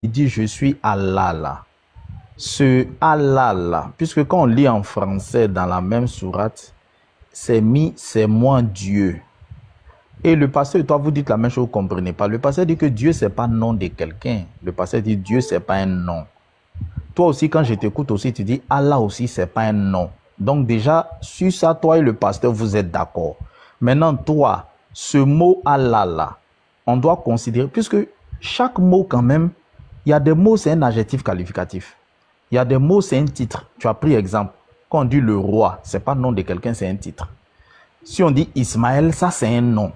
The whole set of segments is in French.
il dit je suis Allah là. Ce Allah là, puisque quand on lit en français dans la même sourate, c'est moi Dieu. Et le pasteur, toi vous dites la même chose, vous ne comprenez pas. Le pasteur dit que Dieu c'est pas le nom de quelqu'un. Le pasteur dit Dieu c'est pas un nom. Toi aussi quand je t'écoute aussi, tu dis Allah aussi c'est pas un nom. Donc déjà, sur ça, toi et le pasteur, vous êtes d'accord. Maintenant, toi, ce mot Allah là, on doit considérer, puisque chaque mot quand même, il y a des mots, c'est un adjectif qualificatif. Il y a des mots, c'est un titre. Tu as pris exemple. Quand on dit le roi, ce n'est pas le nom de quelqu'un, c'est un titre. Si on dit Ismaël, ça c'est un nom.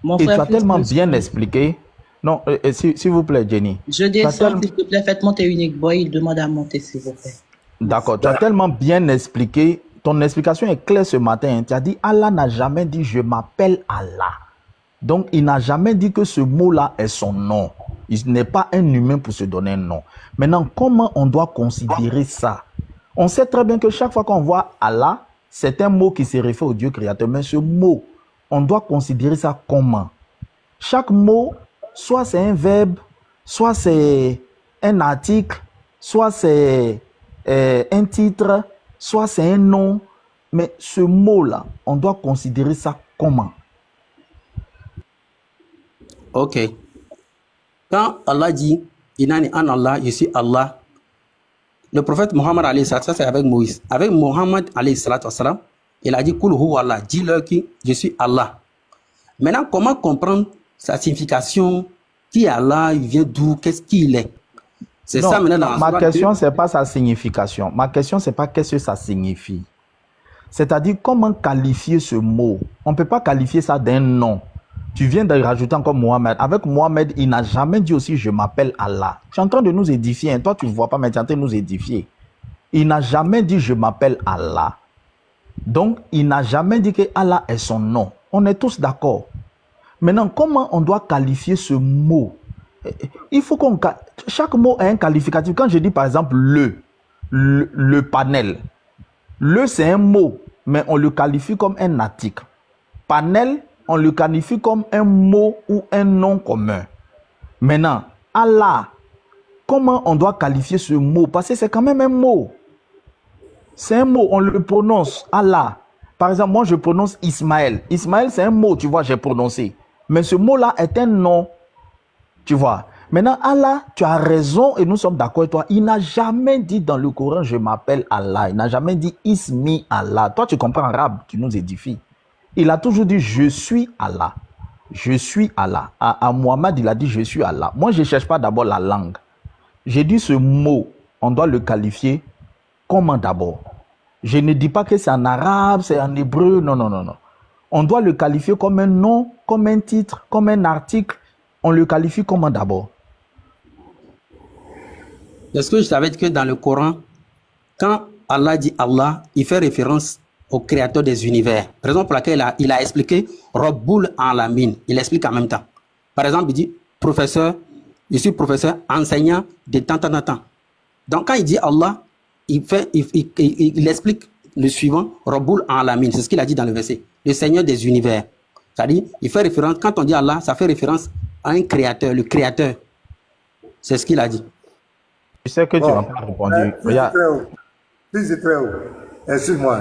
Mon et frère, tu as tellement bien expliqué. Non, s'il vous plaît, Jenny. Je descends, s'il te plaît, faites monter Unique Boy. Il demande à monter, s'il vous plaît. D'accord, tu as tellement bien expliqué. Ton explication est claire ce matin. Tu as dit Allah n'a jamais dit je m'appelle Allah. Donc, il n'a jamais dit que ce mot-là est son nom. Il n'est pas un humain pour se donner un nom. Maintenant, comment on doit considérer ça? On sait très bien que chaque fois qu'on voit Allah, c'est un mot qui se réfère au Dieu créateur. Mais ce mot, on doit considérer ça comment? Chaque mot, soit c'est un verbe, soit c'est un article, soit c'est un titre, soit c'est un nom. Mais ce mot-là, on doit considérer ça comment? Ok. Quand Allah dit, Inani an Allah, je suis Allah, le prophète Mohammed, ça c'est avec Moïse. Avec Mohammed, il a dit, Kul hu Allah, dis-leur que je suis Allah. Maintenant, comment comprendre sa signification? Qui est Allah? Il vient d'où? Qu'est-ce qu'il est? C'est ça maintenant dans ma question, ce n'est pas sa signification. Ma question, ce n'est pas qu'est-ce que ça signifie. C'est-à-dire, comment qualifier ce mot? On ne peut pas qualifier ça d'un nom. Tu viens de rajouter encore Mohamed. Avec Mohamed, il n'a jamais dit aussi je m'appelle Allah. Tu es en train de nous édifier. Hein? Toi, tu ne vois pas, mais tu es en train de nous édifier. Il n'a jamais dit je m'appelle Allah. Donc, il n'a jamais dit que Allah est son nom. On est tous d'accord. Maintenant, comment on doit qualifier ce mot? Il faut qu'on... Chaque mot a un qualificatif. Quand je dis par exemple le panel, le c'est un mot, mais on le qualifie comme un article. Panel, on le qualifie comme un mot ou un nom commun. Maintenant, Allah, comment on doit qualifier ce mot? Parce que c'est quand même un mot. C'est un mot, on le prononce, Allah. Par exemple, moi je prononce Ismaël. Ismaël, c'est un mot, tu vois, j'ai prononcé. Mais ce mot-là est un nom, tu vois. Maintenant, Allah, tu as raison et nous sommes d'accord avec toi. Il n'a jamais dit dans le Coran, je m'appelle Allah. Il n'a jamais dit Ismi Allah. Toi, tu comprends arabe, tu nous édifies. Il a toujours dit, je suis Allah. Je suis Allah. À Muhammad, il a dit, je suis Allah. Moi, je ne cherche pas d'abord la langue. J'ai dit ce mot, on doit le qualifier comment d'abord? Je ne dis pas que c'est en arabe, c'est en hébreu. Non, non, non, non. On doit le qualifier comme un nom, comme un titre, comme un article. On le qualifie comment d'abord? Est-ce que je savais que dans le Coran, quand Allah dit Allah, il fait référence au créateur des univers. Raison pour laquelle il a expliqué Rabbul Alamin. Il explique en même temps. Par exemple, il dit professeur, je suis professeur enseignant de tant. Donc quand il dit Allah, il explique le suivant, Rabbul Alamin. C'est ce qu'il a dit dans le verset. Le Seigneur des univers. C'est-à-dire, il fait référence, quand on dit Allah, ça fait référence à un créateur, le créateur. C'est ce qu'il a dit. Je sais que tu n'as pas répondu. Plus de très haut. Excuse-moi.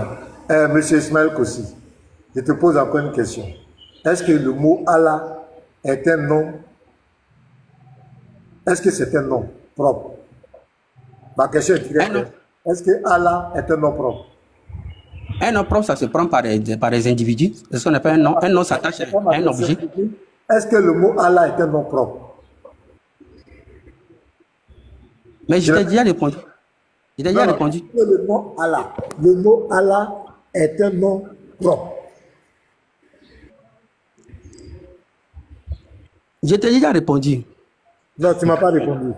Monsieur Ismaël Kossi, je te pose encore une question. Est-ce que le mot Allah est un nom? Est-ce que c'est un nom propre? Ma question est directe. Est-ce que Allah est un nom propre? Un nom propre, ça se prend par des individus. C'est ce qu'on appelle un nom. Un nom s'attache à un objet. Est-ce que le mot Allah est un nom propre? Mais je t'ai déjà répondu. Je t'ai déjà répondu. Le mot Allah est un nom propre. Je t'ai déjà répondu. Non, tu ne m'as pas répondu.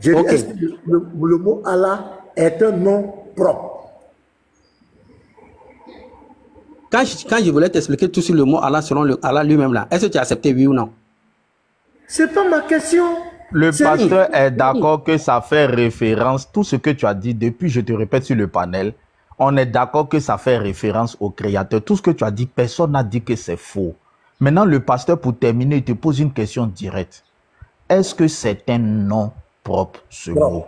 Est-ce que le mot Allah est un nom propre? Quand je voulais t'expliquer tout sur le mot Allah selon le Allah lui-même là, est-ce que tu as accepté oui ou non? C'est pas ma question. Le pasteur est d'accord que ça fait référence, tout ce que tu as dit depuis, je te répète sur le panel, on est d'accord que ça fait référence au créateur. Tout ce que tu as dit, personne n'a dit que c'est faux. Maintenant, le pasteur, pour terminer, il te pose une question directe. est-ce que c'est un nom propre, ce mot?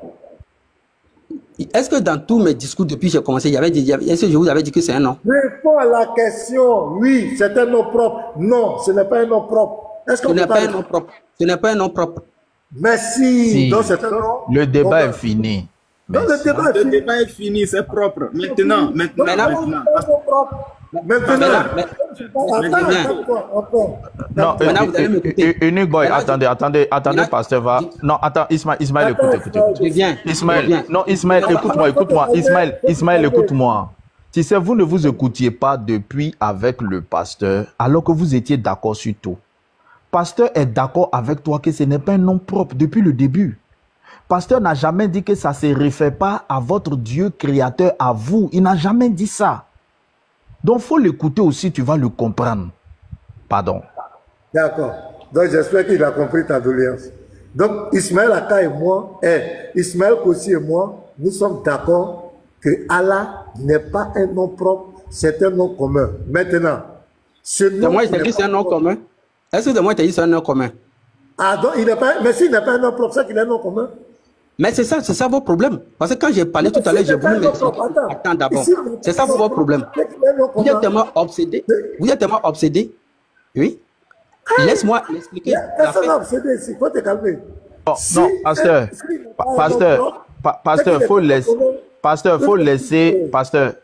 Est-ce que dans tous mes discours depuis que j'ai commencé, est-ce que je vous avais dit que c'est un nom? Réponds à la question. Oui, c'est un nom propre. Non, ce n'est pas un nom propre. Est-ce Ce qu'on n'est peut pas un pas... nom propre. Ce n'est pas un nom propre. Merci. Si. Donc c'est un nom. Le débat Donc, est fini. donc, le Merci. débat est Le fini. débat est fini, c'est propre. Maintenant. Non, Maintenant, vous allez m'écouter. Unique Boy, attendez, Maintenant, pasteur va. Non, attends, Ismaël, écoute. Je viens. Ismaël, non, Ismaël, écoute-moi. Ismaël, écoute-moi. Si c'est vous ne vous écoutiez pas depuis avec le pasteur, alors que vous étiez d'accord sur tout. Pasteur est d'accord avec toi que ce n'est pas un nom propre depuis le début. Pasteur n'a jamais dit que ça ne se réfère pas à votre Dieu créateur, à vous. Il n'a jamais dit ça. Donc, il faut l'écouter aussi, tu vas le comprendre. Pardon. D'accord. Donc j'espère qu'il a compris ta doléance. Donc Ismaël Aka et moi, Ismaël Kossi et moi, nous sommes d'accord que Allah n'est pas un nom propre, c'est un nom commun. Maintenant, ce nom... Moi, je t'ai dit c'est un nom commun. Est-ce que de moi, je t'ai dit c'est un nom commun? Ah, donc il n'est pas... Mais s'il n'est pas un nom propre, c'est qu'il est un nom commun. Mais c'est ça votre problème. Parce que quand j'ai parlé tout à l'heure, j'ai voulu m'expliquer. Attends d'abord. C'est ça votre problème. Vous êtes tellement obsédé. Vous êtes tellement obsédé. Oui. Laisse-moi l'expliquer. Personne n'a obsédé ici. Il faut te calmer. Oh, non, pasteur, faut laisser,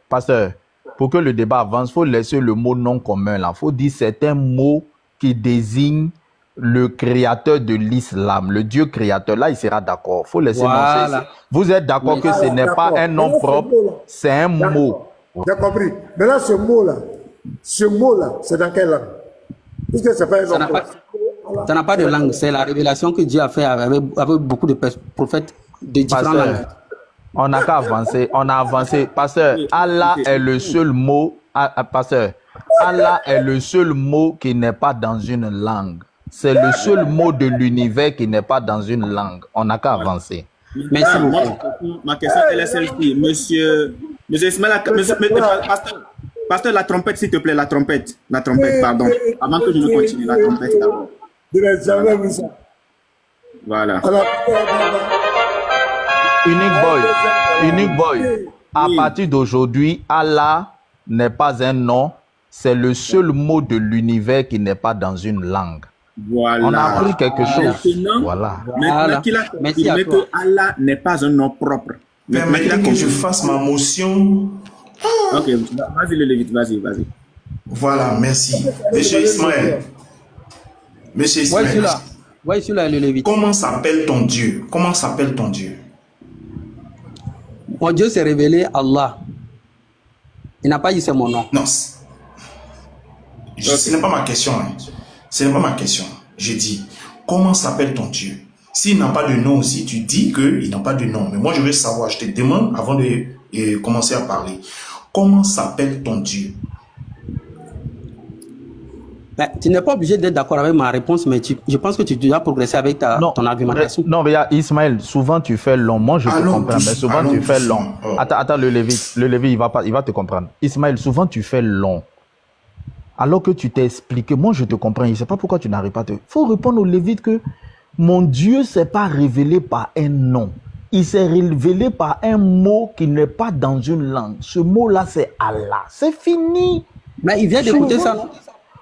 pasteur, pour que le débat avance, faut laisser le mot non commun là. Faut dire c'est un mot qui désigne le créateur de l'islam, le Dieu créateur. Là, il sera d'accord. Faut laisser Voilà. Vous êtes d'accord que ce n'est pas un nom propre, c'est un mot. J'ai compris. Maintenant, ce mot-là, c'est dans quelle langue? Puisque c'est pas un nom propre. Ça n'a pas de langue. C'est la révélation que Dieu a fait avec beaucoup de prophètes de différentes langues. On n'a qu'à avancer. On a avancé. Pasteur, Allah est le seul mot. Pasteur, Allah est le seul mot qui n'est pas dans une langue. C'est le seul mot de l'univers qui n'est pas dans une langue. On n'a qu'à avancer. Merci beaucoup. Ma question, elle est celle-ci. Monsieur Ismaël, pasteur, la trompette, s'il te plaît, la trompette, pardon. Avant que je ne continue, la trompette d'abord. Je n'ai jamais vu ça. Voilà. Unique Boy. À partir d'aujourd'hui, Allah n'est pas un nom. C'est le seul mot de l'univers qui n'est pas dans une langue. Voilà. On a appris quelque chose. Maintenant qu'il a confirmé que Allah n'est pas un nom propre. Permettez que je fasse ma motion. Ok, vas-y le Lévite, vas-y. Voilà, merci. Monsieur Ismaël. Ouais, celui-là, le Lévite. Comment s'appelle ton Dieu? Mon Dieu s'est révélé Allah. Il n'a pas dit c'est mon nom. Non. Ce n'est pas ma question. Ce n'est pas ma question. Je dis, comment s'appelle ton Dieu? S'il n'a pas de nom aussi, tu dis qu'il n'a pas de nom. Mais moi, je veux savoir, je te demande, avant de commencer à parler, comment s'appelle ton Dieu? Ben, tu n'es pas obligé d'être d'accord avec ma réponse, mais je pense que tu dois progresser avec ton argumentation. Non, mais Ismaël, souvent tu fais long. Moi, je te comprends, mais souvent tu fais long. Oh. Attends, le Lévite, il va te comprendre. Ismaël, souvent tu fais long. Alors que tu t'es expliqué, moi je te comprends, je ne sais pas pourquoi tu n'arrives pas à te... Il faut répondre au Lévite que mon Dieu ne s'est pas révélé par un nom. Il s'est révélé par un mot qui n'est pas dans une langue. Ce mot-là, c'est Allah. C'est fini. Mais il vient d'écouter ça,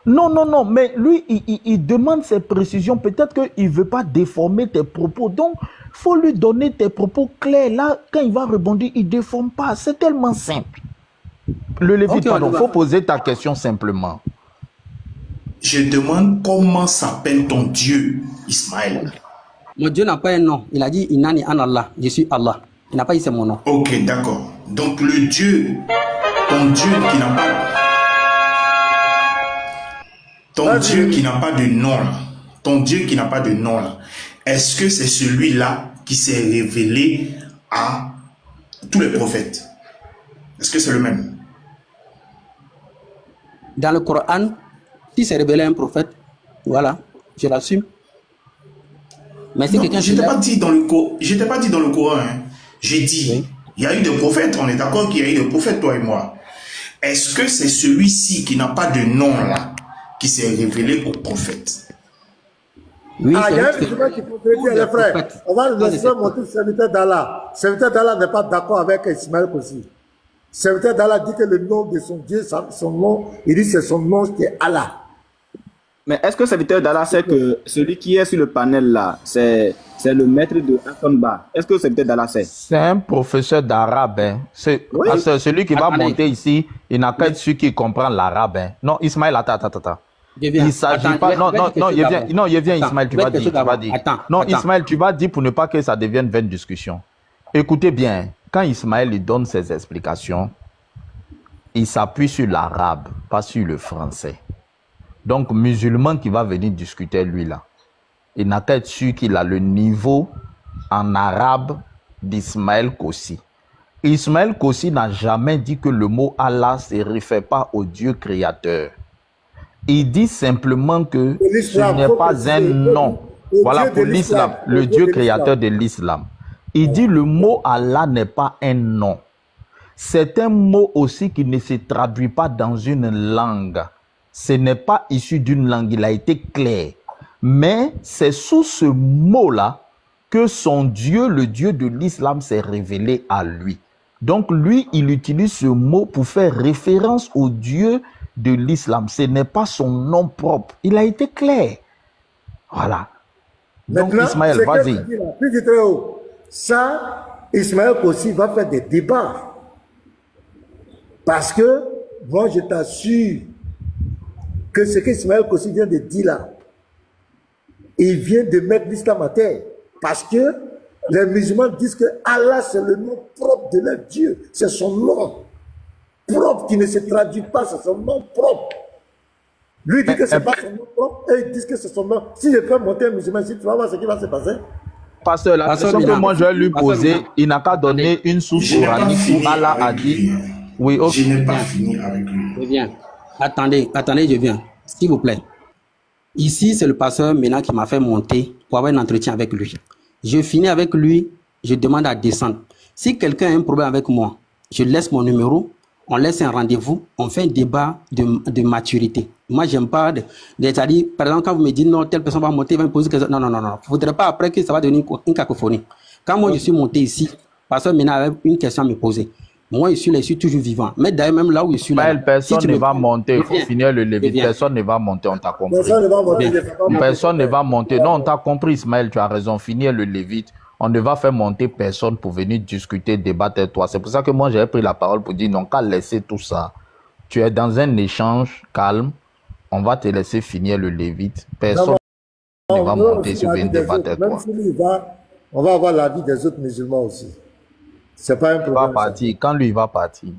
non? Non, mais lui, il demande ses précisions. Peut-être qu'il ne veut pas déformer tes propos. Donc, il faut lui donner tes propos clairs. Là, quand il va rebondir, il ne déforme pas. C'est tellement simple. Le Lévite, pardon, il faut poser ta question simplement. Je demande comment s'appelle ton Dieu, Ismaël. Mon Dieu n'a pas un nom. Il a dit Inani an Allah. Je suis Allah. Il n'a pas dit c'est mon nom. Ok, d'accord. Donc le Dieu, ton Dieu qui n'a pas... Ton Dieu qui n'a pas de nom là. Ton Dieu qui n'a pas de nom là. Est-ce que c'est celui-là qui s'est révélé à tous les prophètes? Est-ce que c'est le même? Dans le Coran, si c'est révélé à un prophète, voilà, je l'assume. Mais si quelqu'un... Je ne t'ai pas dit dans le Coran. Hein. J'ai dit, il y a eu des prophètes, on est d'accord qu'il y a eu des prophètes, toi et moi. Est-ce que c'est celui-ci qui n'a pas de nom là, qui s'est révélé aux prophètes? Oui, il y a un c'est musulman qui contredit les frères. On va le laisser montrer le serviteur d'Allah. Le serviteur d'Allah n'est pas d'accord avec Ismaël aussi. Le serviteur d'Allah dit que le nom de son Dieu, son nom, il dit que c'est son nom qui est Allah. Mais est-ce que le serviteur d'Allah sait que celui qui est sur le panel là, c'est le maître de Akonba? Est-ce que le serviteur d'Allah sait? C'est un professeur d'arabe. Hein. Oui. Celui qui va monter ici, il n'a qu'à être celui qui comprend l'arabe. Hein. Non, Ismaël, attends. Il ne s'agit pas. Non, il vient, Ismaël, tu vas dire. Non, Ismaël, tu vas dire pour ne pas que ça devienne vaine discussion. Écoutez bien, quand Ismaël il donne ses explications, il s'appuie sur l'arabe, pas sur le français. Donc, musulman qui va venir discuter lui là, il n'a qu'à être sûr qu'il a le niveau en arabe d'Ismaël Kossi. Ismaël Kossi n'a jamais dit que le mot Allah ne se réfère pas au Dieu créateur. Il dit simplement que ce n'est pas un nom. Voilà pour l'islam, le Dieu créateur de l'islam. Il dit le mot Allah n'est pas un nom. C'est un mot aussi qui ne se traduit pas dans une langue. Ce n'est pas issu d'une langue, il a été clair. Mais c'est sous ce mot-là que son Dieu, le Dieu de l'islam, s'est révélé à lui. Donc lui, il utilise ce mot pour faire référence au Dieu de l'islam. Ce n'est pas son nom propre. Il a été clair. Voilà. Donc maintenant, Ismaël, vas-y. Ça, Ismaël aussi va faire des débats. Parce que, moi, je t'assure que ce qu'Ismaël Kossi vient de dire là, il vient de mettre l'islam à terre. Parce que les musulmans disent que Allah, c'est le nom propre de leur Dieu. C'est son nom propre qui ne se traduit pas, c'est son nom propre. Lui dit que c'est pas son nom propre et ils disent que c'est son nom. Si je fais monter un musulman ici, tu vas voir ce qui va se passer. Pasteur, la question que moi je vais lui poser, il n'a qu'à donner une source coranique où Allah a dit. Oui, ok. Je n'ai pas fini avec lui. Je viens. Attendez, je viens. S'il vous plaît. Ici, c'est le pasteur maintenant qui m'a fait monter pour avoir un entretien avec lui. Je finis avec lui, je demande à descendre. Si quelqu'un a un problème avec moi, je laisse mon numéro, on laisse un rendez-vous, on fait un débat de maturité. Moi, j'aime pas c'est-à-dire, par exemple, quand vous me dites non, telle personne va monter, va me poser quelque chose. Non. Il ne faudrait pas après que ça va devenir une cacophonie. Quand moi, je suis monté ici, parce que maintenant, avait une question à me poser. Moi, je suis toujours vivant. Mais d'ailleurs, même là où je suis là. Personne ne va monter. Il faut finir le Lévite. Personne ne va monter, on t'a compris. Personne ne va monter. Non, on t'a compris, Ismaël, tu as raison. Finir le Lévite. On ne va faire monter personne pour venir discuter, débattre avec toi. C'est pour ça que moi, j'ai pris la parole pour dire non, qu'à laisser tout ça. Tu es dans un échange calme. On va te laisser finir le Lévite. Personne ne va monter sur venir débattre avec toi. On va avoir l'avis des autres musulmans aussi. C'est pas un problème. Il va partir. Quand lui, il va partir.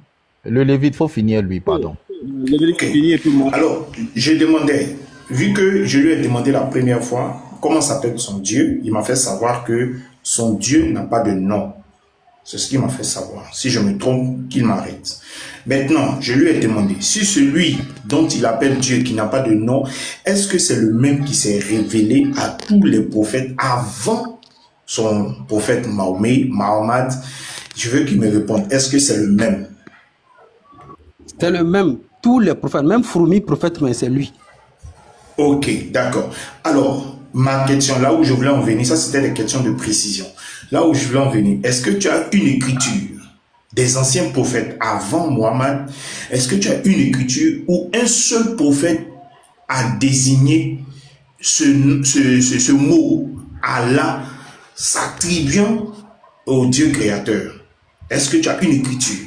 Le Lévite, il faut finir lui, pardon. Le Lévite finit et tout le monde. Alors, je demandais, vu que je lui ai demandé la première fois comment s'appelle son Dieu, il m'a fait savoir que son Dieu n'a pas de nom. C'est ce qu'il m'a fait savoir. Si je me trompe, qu'il m'arrête. Maintenant, je lui ai demandé, si celui dont il appelle Dieu qui n'a pas de nom, est-ce que c'est le même qui s'est révélé à tous les prophètes avant son prophète Mahomet? Je veux qu'il me réponde. Est-ce que c'est le même? C'est le même. Tous les prophètes, même Froumi, prophète, mais c'est lui. Ok, d'accord. Alors, ma question, là où je voulais en venir, ça c'était des questions de précision. Là où je voulais en venir, est-ce que tu as une écriture des anciens prophètes avant Mohammed? Est-ce que tu as une écriture où un seul prophète a désigné ce mot Allah s'attribuant au Dieu créateur? Est-ce que tu as une écriture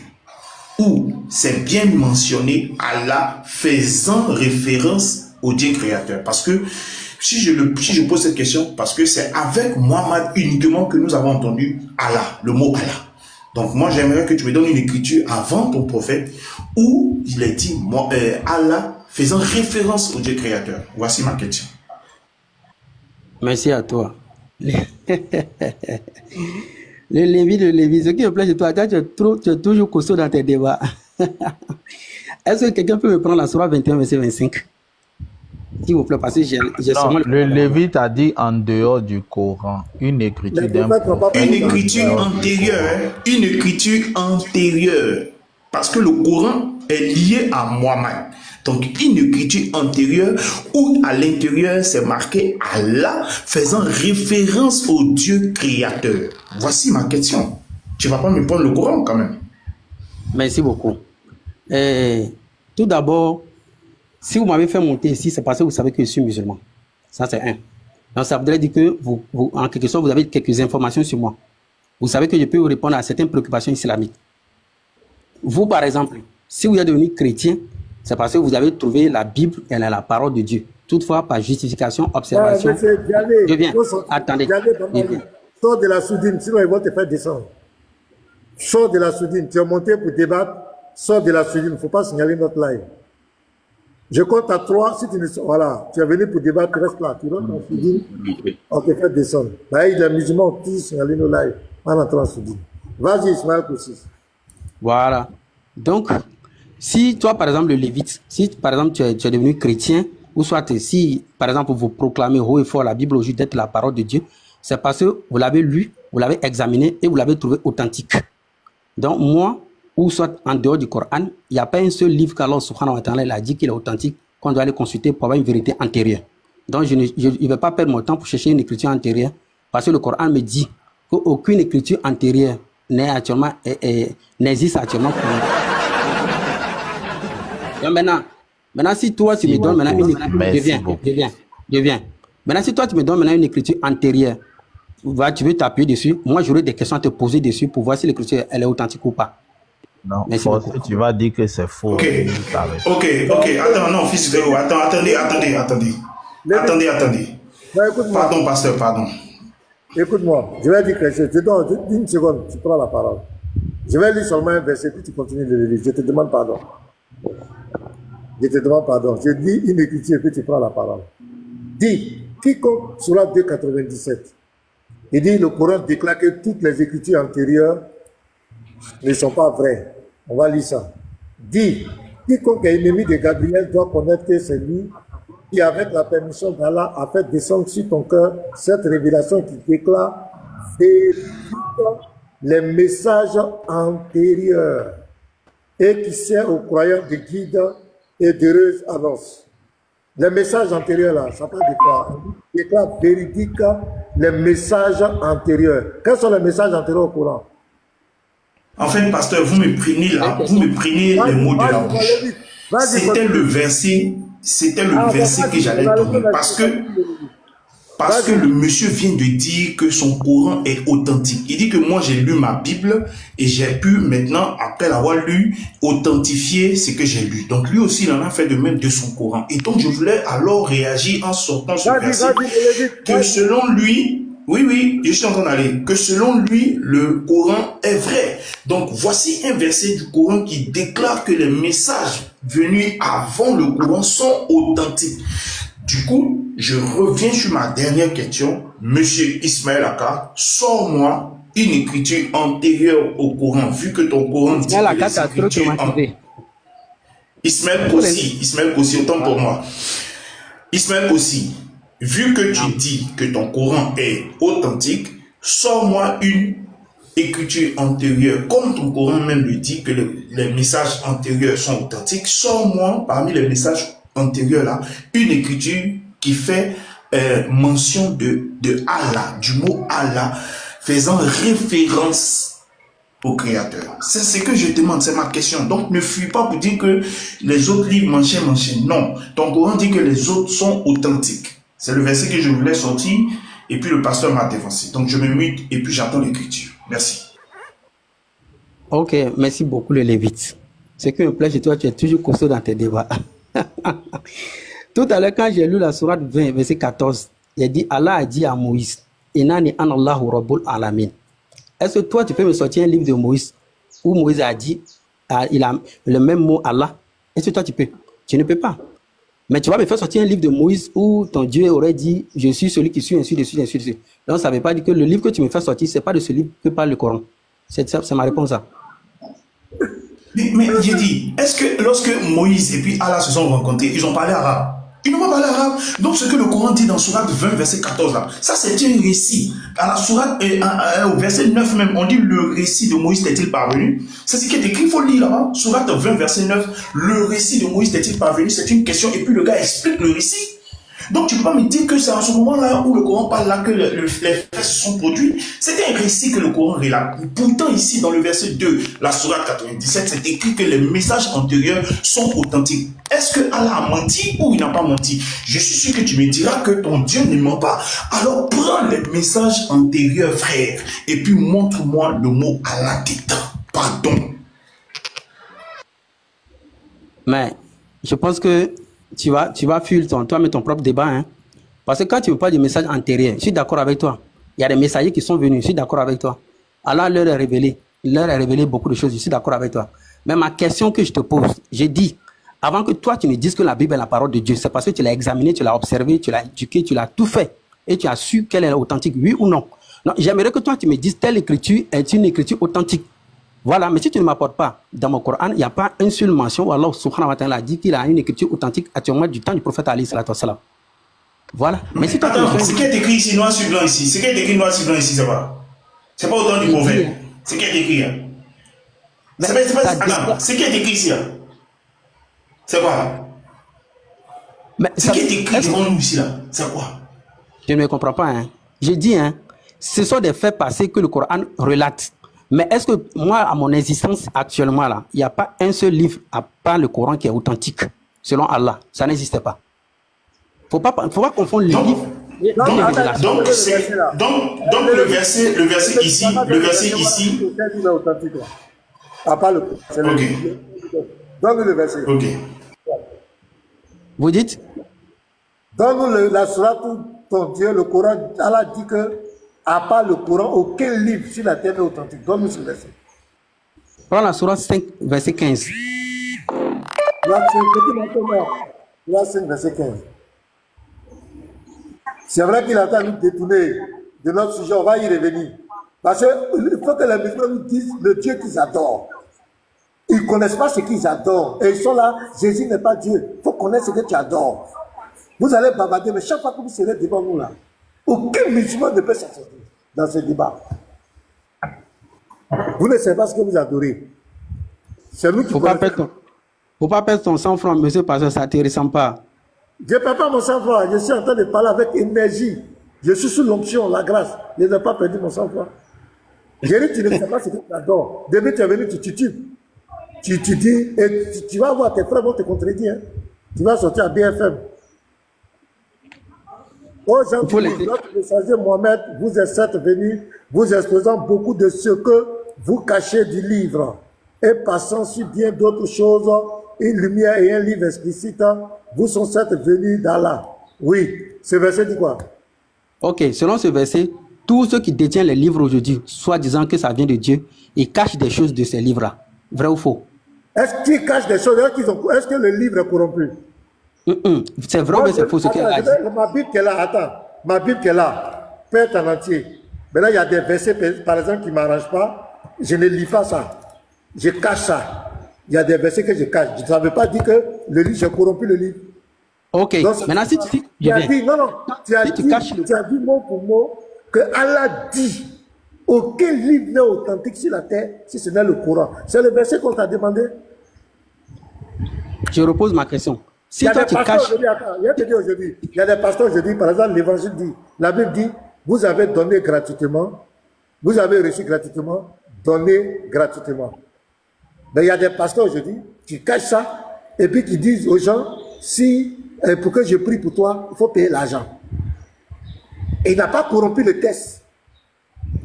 où c'est bien mentionné Allah faisant référence au Dieu créateur? Parce que si je pose cette question, parce que c'est avec Mohammed uniquement que nous avons entendu Allah, le mot Allah. Donc moi j'aimerais que tu me donnes une écriture avant ton prophète où il est dit Allah faisant référence au Dieu créateur. Voici ma question. Merci à toi. Le Lévi, ce qui me plaît de toi, tu es toujours costaud dans tes débats. Est-ce que quelqu'un peut me prendre la Sourate 21, verset 25? S'il vous plaît, parce que j'ai sûrement... Le Lévite a dit en dehors du Coran, une écriture d'un prophète. Une écriture antérieure, Parce que le Coran est lié à Mohammed. Donc, une écriture antérieure où à l'intérieur c'est marqué Allah faisant référence au Dieu créateur. Voici ma question. Tu ne vas pas me prendre le Coran quand même. Merci beaucoup. Tout d'abord, si vous m'avez fait monter ici, c'est parce que vous savez que je suis musulman. Ça, c'est un. Donc, ça voudrait dire que vous, en quelque sorte, vous avez quelques informations sur moi. Vous savez que je peux vous répondre à certaines préoccupations islamiques. Vous, par exemple, si vous êtes devenu chrétien, c'est parce que vous avez trouvé la Bible, elle est la parole de Dieu. Toutefois, par justification, observation. Je viens. Attendez. Sors de la soudine, sinon ils vont te faire descendre. Sors de la soudine. Tu es monté pour débattre. Sors de la soudine. Il ne faut pas signaler notre live. Je compte à 3. Si tu ne... Voilà. Tu es venu pour débattre, tu restes là. Tu rentres en soudine. On te fait descendre. Là, les musulmans ont tous signalé nos lives en entrant en soudine. Vas-y, Ismaël Koussis. Voilà. Donc, si toi, par exemple, le Lévite, si par exemple tu es devenu chrétien, ou soit si, par exemple, vous proclamez haut et fort la Bible au juge d'être la parole de Dieu, c'est parce que vous l'avez lu, vous l'avez examiné et vous l'avez trouvé authentique. Donc, moi, ou soit en dehors du Coran, il n'y a pas un seul livre qu'Allah subhanahu wa ta'ala a dit qu'il est authentique, qu'on doit aller consulter pour avoir une vérité antérieure. Donc, je ne vais pas perdre mon temps pour chercher une écriture antérieure, parce que le Coran me dit qu'aucune écriture antérieure n'existe actuellement pour nous. Donc maintenant, si toi tu me donnes maintenant une écriture, je viens. Maintenant, si toi tu me donnes maintenant une écriture antérieure, tu veux t'appuyer dessus, moi j'aurai des questions à te poser dessus pour voir si l'écriture elle est authentique ou pas. Non, tu vas dire que c'est faux. Ok. Attends, non, fils de attendez. Pardon, pasteur, pardon. Écoute-moi, je vais dire quelque chose. Je te donne une seconde, tu prends la parole. Je vais lire seulement un verset, puis tu continues de le lire. Je te demande pardon. Je dis une écriture, puis tu prends la parole. Dis, quiconque, sur la 2,97, il dit, le Coran déclare que toutes les écritures antérieures ne sont pas vraies. On va lire ça. Dis, quiconque est ennemi de Gabriel doit connaître que c'est lui qui, avec la permission d'Allah, a fait descendre sur ton cœur cette révélation qui déclare les messages antérieurs et qui sert aux croyants de guide et d'heureuse annonce. Les messages antérieurs là, ça parle de quoi? Il déclare véridique les messages antérieurs. Quels sont les messages antérieurs au Coran? En fait, pasteur, vous me prenez les mots de la bouche. C'était le verset que j'allais donner. Parce que le monsieur vient de dire que son Coran est authentique. Il dit que moi j'ai lu ma Bible et j'ai pu maintenant, après l'avoir lu, authentifier ce que j'ai lu. Donc lui aussi il en a fait de même de son Coran. Et donc je voulais alors réagir en sortant ce verset que selon lui, oui, je suis en train d'aller, que selon lui le Coran est vrai. Donc voici un verset du Coran qui déclare que les messages venus avant le Coran sont authentiques. Du coup, je reviens sur ma dernière question. Monsieur Ismaël Aka, sors-moi une écriture antérieure au Coran, vu que ton Coran dit que les écritures Ismaël Kossi, autant pour moi. Ismaël Kossi, vu que tu dis que ton Coran est authentique, sors-moi une écriture antérieure, comme ton Coran même le dit que les messages antérieurs sont authentiques. Sors-moi parmi les messages antérieur là, une écriture qui fait mention de Allah, du mot Allah, faisant référence au Créateur. C'est ce que je demande, c'est ma question. Donc ne fuis pas pour dire que les autres livres manchaient. Non, ton Coran dit que les autres sont authentiques. C'est le verset que je voulais sortir et puis le pasteur m'a dévancé. Donc je me mute et puis j'attends l'écriture. Merci. Ok, merci beaucoup le Lévite. Ce qui me plaît chez toi, tu es toujours costaud dans tes débats. Tout à l'heure, quand j'ai lu la sourate 20, verset 14, il dit, Allah a dit à Moïse, Inani an Allahu Rabbul Alamin. Est-ce que toi, tu peux me sortir un livre de Moïse où Moïse a dit, il a le même mot Allah? Est-ce que toi, tu peux? Tu ne peux pas. Mais tu vas me faire sortir un livre de Moïse où ton Dieu aurait dit, je suis celui qui suis ainsi de suite, ainsi de suite. Donc, ça ne veut pas dire que le livre que tu me fais sortir, ce n'est pas de ce livre que parle le Coran. C'est ma réponse à ça. Mais j'ai dit, est-ce que lorsque Moïse et puis Allah se sont rencontrés, ils ont parlé arabe? Ils n'ont pas parlé arabe. Donc, ce que le Coran dit dans Sourate 20, verset 14, là, ça, c'est un récit. À la Sourate, au verset 9 même, on dit le récit de Moïse t'est-il parvenu? C'est ce qui est écrit, il faut le lire là-bas. Sourate 20, verset 9, le récit de Moïse t'est-il parvenu? C'est une question. Et puis, le gars explique le récit. Donc, tu ne peux pas me dire que c'est à ce moment-là où le Coran parle là que les faits se sont produits. C'était un récit que le Coran relate. Pourtant, ici, dans le verset 2, la Sourate 97, c'est écrit que les messages antérieurs sont authentiques. Est-ce que Allah a menti ou il n'a pas menti? Je suis sûr que tu me diras que ton Dieu ne ment pas. Alors, prends les messages antérieurs, frère, et puis montre-moi le mot Allah dedans. Pardon. Mais, je pense que tu vas fuir toi-même ton propre débat. Hein? Parce que quand tu me parles du message antérieur, je suis d'accord avec toi. Il y a des messagers qui sont venus, je suis d'accord avec toi. Allah leur a révélé. Il leur a révélé beaucoup de choses, je suis d'accord avec toi. Mais ma question que je te pose, j'ai dit, avant que toi tu me dises que la Bible est la parole de Dieu, c'est parce que tu l'as examiné, tu l'as observé, tu l'as éduqué, tu l'as tout fait. Et tu as su qu'elle est authentique, oui ou non. Non, j'aimerais que toi tu me dises telle écriture est une écriture authentique. Voilà, mais si tu ne m'apportes pas, dans mon Coran, il n'y a pas une seule mention où Allah subhanahu wa ta'ala a dit qu'il a une écriture authentique actuellement du temps du prophète alayhi salatu wa salam. Voilà. Mais si toi, attends, ce qui est écrit ici, noir sur blanc ici, ce qui est écrit noir sur blanc ici, c'est pas. C'est pas autant du prophète. Ce qui est écrit, hein. Attends, ce qui est écrit ici, hein. C'est quoi? Mais ce qui est écrit devant nous ici, là, c'est quoi? Je ne comprends pas, hein. J'ai dit, hein, ce sont des faits passés que le Coran relate. Mais est-ce que moi, à mon existence actuellement, là, il n'y a pas un seul livre à part le Coran qui est authentique, selon Allah? Ça n'existe pas. Faut pas confondre les livres. Donc le verset ici, à part le. Ok. Donne-nous le verset. Ok. Vous dites? Donne-nous la sourate où ton Dieu, le Coran, Allah dit que, à part le Coran, aucun livre sur la terre n'est authentique. Donne-nous ce verset. Prends la sourate 5, verset 15. Sourate 5, verset 15. C'est vrai qu'il attend nous détourner de notre sujet, on va y revenir. Parce qu'il faut que les musulmans nous disent le Dieu qu'ils adorent. Ils ne connaissent pas ce qu'ils adorent. Et ils sont là, Jésus n'est pas Dieu. Il faut connaître ce que tu adores. Vous allez bavarder, mais chaque fois que vous serez devant nous là, aucun musulman ne peut s'asseoir dans ce débat. Vous ne savez pas ce que vous adorez. C'est nous qui faut pas perdre ton sang-froid, monsieur, parce que ça ne te ressemble pas. Je ne perds pas mon sang-froid. Je suis en train de parler avec énergie. Je suis sous l'onction, la grâce. Je n'ai pas perdu mon sang-froid. J'ai dit, tu ne sais pas ce que tu adores. Dès que tu es venu, tu titubes. Tu dis, et tu vas voir, tes frères vont te contredire. Hein. Tu vas sortir à BFM. Aujourd'hui, notre messager Mohamed vous est certes venu, vous exposant beaucoup de ce que vous cachez du livre, et passant sur bien d'autres choses, une lumière et un livre explicite, vous sont certes venus d'Allah. Oui, ce verset dit quoi? Ok, selon ce verset, tous ceux qui détiennent les livres aujourd'hui, soit disant que ça vient de Dieu, ils cachent des choses de ces livres-là. Vrai ou faux? Est-ce qu'ils cachent des choses? Est-ce que le livre est corrompu? C'est vrai ou c'est faux ce qu'elle a dit? Ma Bible qu'elle a, attends, ma Bible qu'elle a, peinte en entier. Maintenant, il y a des versets, par exemple, qui ne m'arrangent pas. Je ne lis pas ça. Je cache ça. Il y a des versets que je cache. Je ne veut pas dire que le livre, j'ai corrompu le livre. Ok. Donc, maintenant, si tu as dit, non, tu as dit mot pour mot que Allah dit aucun livre n'est authentique sur la terre si ce n'est le Coran. C'est le verset qu'on t'a demandé. Je repose ma question. Si toi tu caches. Il y a des pasteurs aujourd'hui, par exemple, l'évangile dit, la Bible dit, vous avez donné gratuitement, vous avez reçu gratuitement, donnez gratuitement. Mais il y a des pasteurs aujourd'hui qui cachent ça et puis qui disent aux gens, si pour que je prie pour toi, il faut payer l'argent. Et il n'a pas corrompu le test.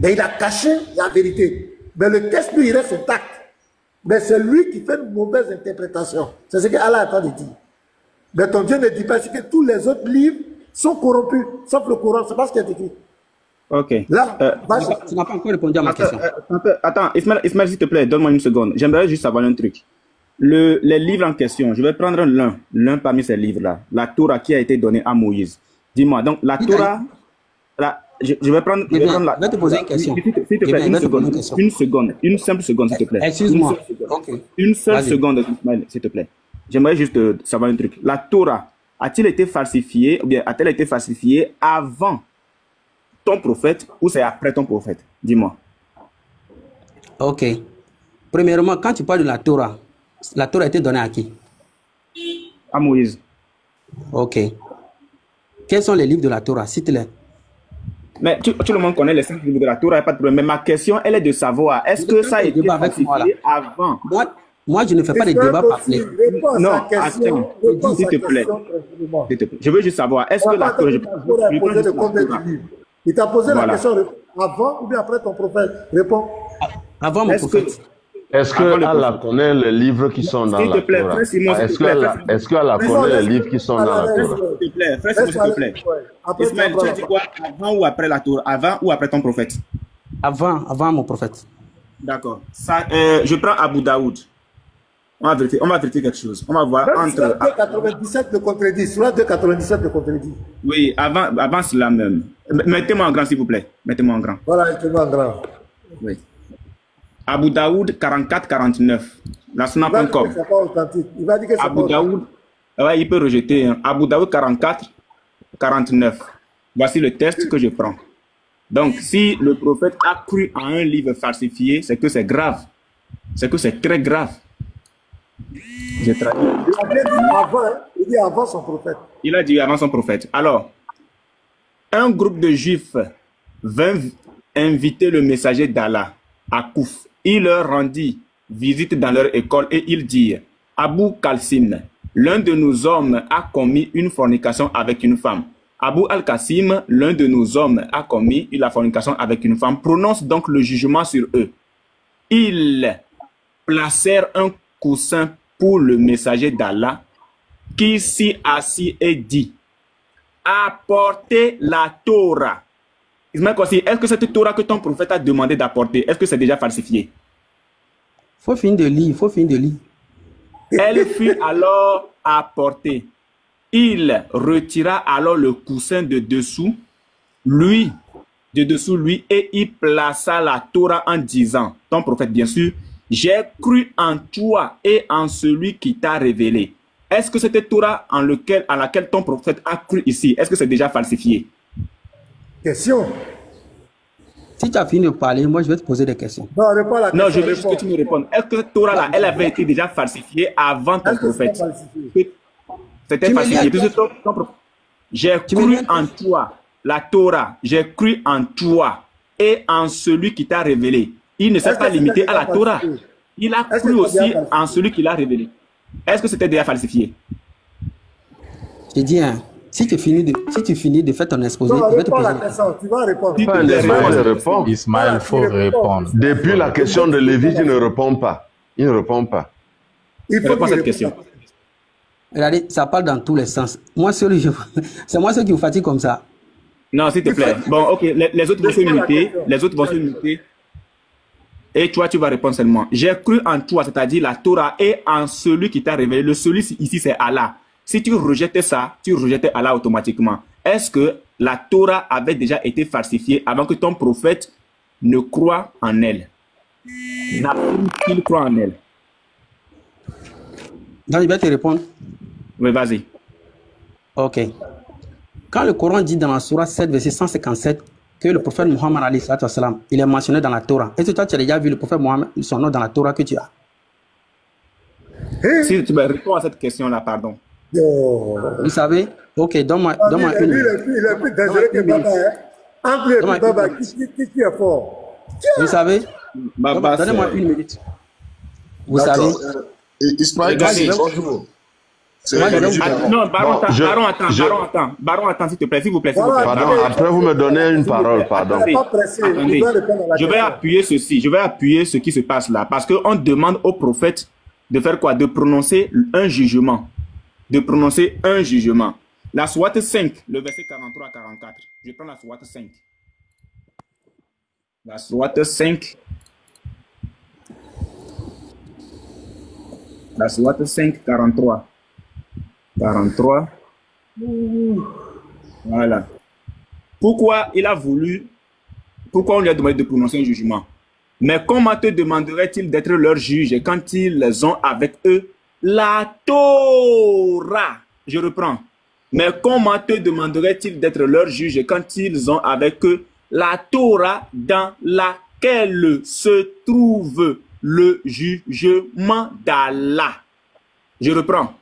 Mais il a caché la vérité. Mais le test, lui, il reste intact. Mais c'est lui qui fait une mauvaise interprétation. C'est ce qu'Allah a en train de dire. Mais ton Dieu ne dit pas que tous les autres livres sont corrompus, sauf le Coran. C'est pas ce qui est écrit. Ok. Là, tu n'as pas encore répondu à ma question. Attends, Ismaël, s'il te plaît, donne-moi une seconde. J'aimerais juste savoir un truc. Les livres en question, je vais prendre l'un parmi ces livres-là. La Torah qui a été donnée à Moïse. Dis-moi, donc la Torah... Je vais prendre la... Je vais te poser une question. S'il te plaît, une simple seconde, s'il te plaît. Excuse-moi. Une seule seconde, Ismaël, s'il te plaît. J'aimerais juste savoir un truc. La Torah a-t-il été falsifié, ou bien a-t-elle été falsifiée avant ton prophète ou c'est après ton prophète? Dis-moi. Ok. Premièrement, quand tu parles de la Torah a été donnée à qui? À Moïse. Ok. Quels sont les livres de la Torah? Cite-les. Mais tout le monde connaît les 5 livres de la Torah, il n'y a pas de problème. Mais ma question, elle est de savoir, est-ce que ça a été falsifié avant? Moi, je ne fais pas de débat parlé. Non, attends, s'il te plaît. Je veux juste savoir, est-ce que la Torah... Il t'a posé la question avant ou bien après ton prophète? Réponds. Avant mon prophète. Est-ce que Allah connaît les livres qui sont dans la Torah? Est-ce qu'Allah connaît les livres qui sont dans la Torah? S'il te plaît, frère, s'il te plaît. Ismaël, tu as dit quoi? Avant ou après la Torah? Avant ou après ton prophète? Avant mon prophète. D'accord. Je prends Abu Daoud. On va vérifier quelque chose. On va voir entre... 2,97 de contredit. Sur 2,97 de contredit. Oui, avant cela même. Mettez-moi en grand, s'il vous plaît. Mettez-moi en grand. Voilà, mettez-moi en grand. Oui. Abu Daoud 44-49. La Suna.com. Il va dire que c'est Abu Daoud, ouais, il peut rejeter. Hein. Abu Daoud 44-49. Voici le test que je prends. Donc, si le prophète a cru à un livre falsifié, c'est que c'est grave. C'est que c'est très grave. J'ai traduit. Il dit avant son prophète. Il a dit avant son prophète. Alors, un groupe de juifs vint inviter le messager d'Allah à Kouf. Il leur rendit visite dans leur école et il dit: Abu Qasim, l'un de nos hommes a commis une fornication avec une femme. Abu al-Qasim, l'un de nos hommes a commis la fornication avec une femme. Prononce donc le jugement sur eux. Ils placèrent un coussin pour le messager d'Allah qui s'y assit et dit: apportez la Torah. Est-ce que cette Torah que ton prophète a demandé d'apporter, est-ce que c'est déjà falsifié? Faut finir de lire, Elle fut alors apportée. Il retira alors le coussin de dessous lui, et il plaça la Torah en disant, ton prophète bien sûr, j'ai cru en toi et en celui qui t'a révélé. Est-ce que cette Torah à laquelle ton prophète a cru ici, est-ce que c'est déjà falsifié? Question. Si tu as fini de parler, moi je vais te poser des questions. Non, je veux juste que tu me répondes. Est-ce que cette Torah-là, elle avait été déjà falsifiée avant ton prophète? C'était falsifié. J'ai cru en toi, la Torah. J'ai cru en toi et en celui qui t'a révélé. Il ne s'est pas limité à la Torah. Il a cru aussi en celui qui l'a révélé. Est-ce que c'était déjà falsifié? J'ai dit, hein, si tu finis de faire ton exposé, je vais te poser la question. Tu vas répondre. Ismaël, il faut répondre. Depuis la question de Lévi, il ne répond pas. Il ne répond pas. Il faut répondre à cette question. Regardez, ça parle dans tous les sens. C'est moi seul qui vous fatigue comme ça. Non, s'il te plaît. Bon, ok, les autres vont se muter. Les autres vont se muter. Et toi, tu vas répondre seulement. J'ai cru en toi, c'est-à-dire la Torah, et en celui qui t'a révélé. Le celui ici, c'est Allah. Si tu rejetais ça, tu rejetais Allah automatiquement. Est-ce que la Torah avait déjà été falsifiée avant que ton prophète ne croie en elle? N'a pas qu'il croit en elle? Donc, il va te répondre. Oui, vas-y. Ok. Quand le Coran dit dans la Sourate 7, verset 157, que le prophète Mohammed, il est mentionné dans la Torah. Est-ce que toi, tu as déjà vu le prophète Mohammed, son nom dans la Torah que tu as? Si tu me réponds à cette question-là, pardon. Vous savez? Ok, donne-moi une. Il est plus dangereux que Baba. Entre lui et Baba, qui est fort? Vous savez? Donnez-moi une minute. Vous savez? Ismaël, bonjour. Non, Baron, attends, s'il te plaît, s'il vous plaît. Pardon, après vous me donnez une parole, pardon. Attendez, je vais appuyer ceci, je vais appuyer ce qui se passe là, parce qu'on demande au prophète de faire quoi? De prononcer un jugement. La Sourate 5, le verset 43 à 44. Je prends la Sourate 5. La Sourate 5. La Sourate 5, 43. 43. Voilà. Pourquoi on lui a demandé de prononcer un jugement? Mais comment te demanderait-il d'être leur juge quand ils ont avec eux la Torah? Je reprends. Mais comment te demanderait-il d'être leur juge quand ils ont avec eux la Torah dans laquelle se trouve le jugement d'Allah? Je reprends.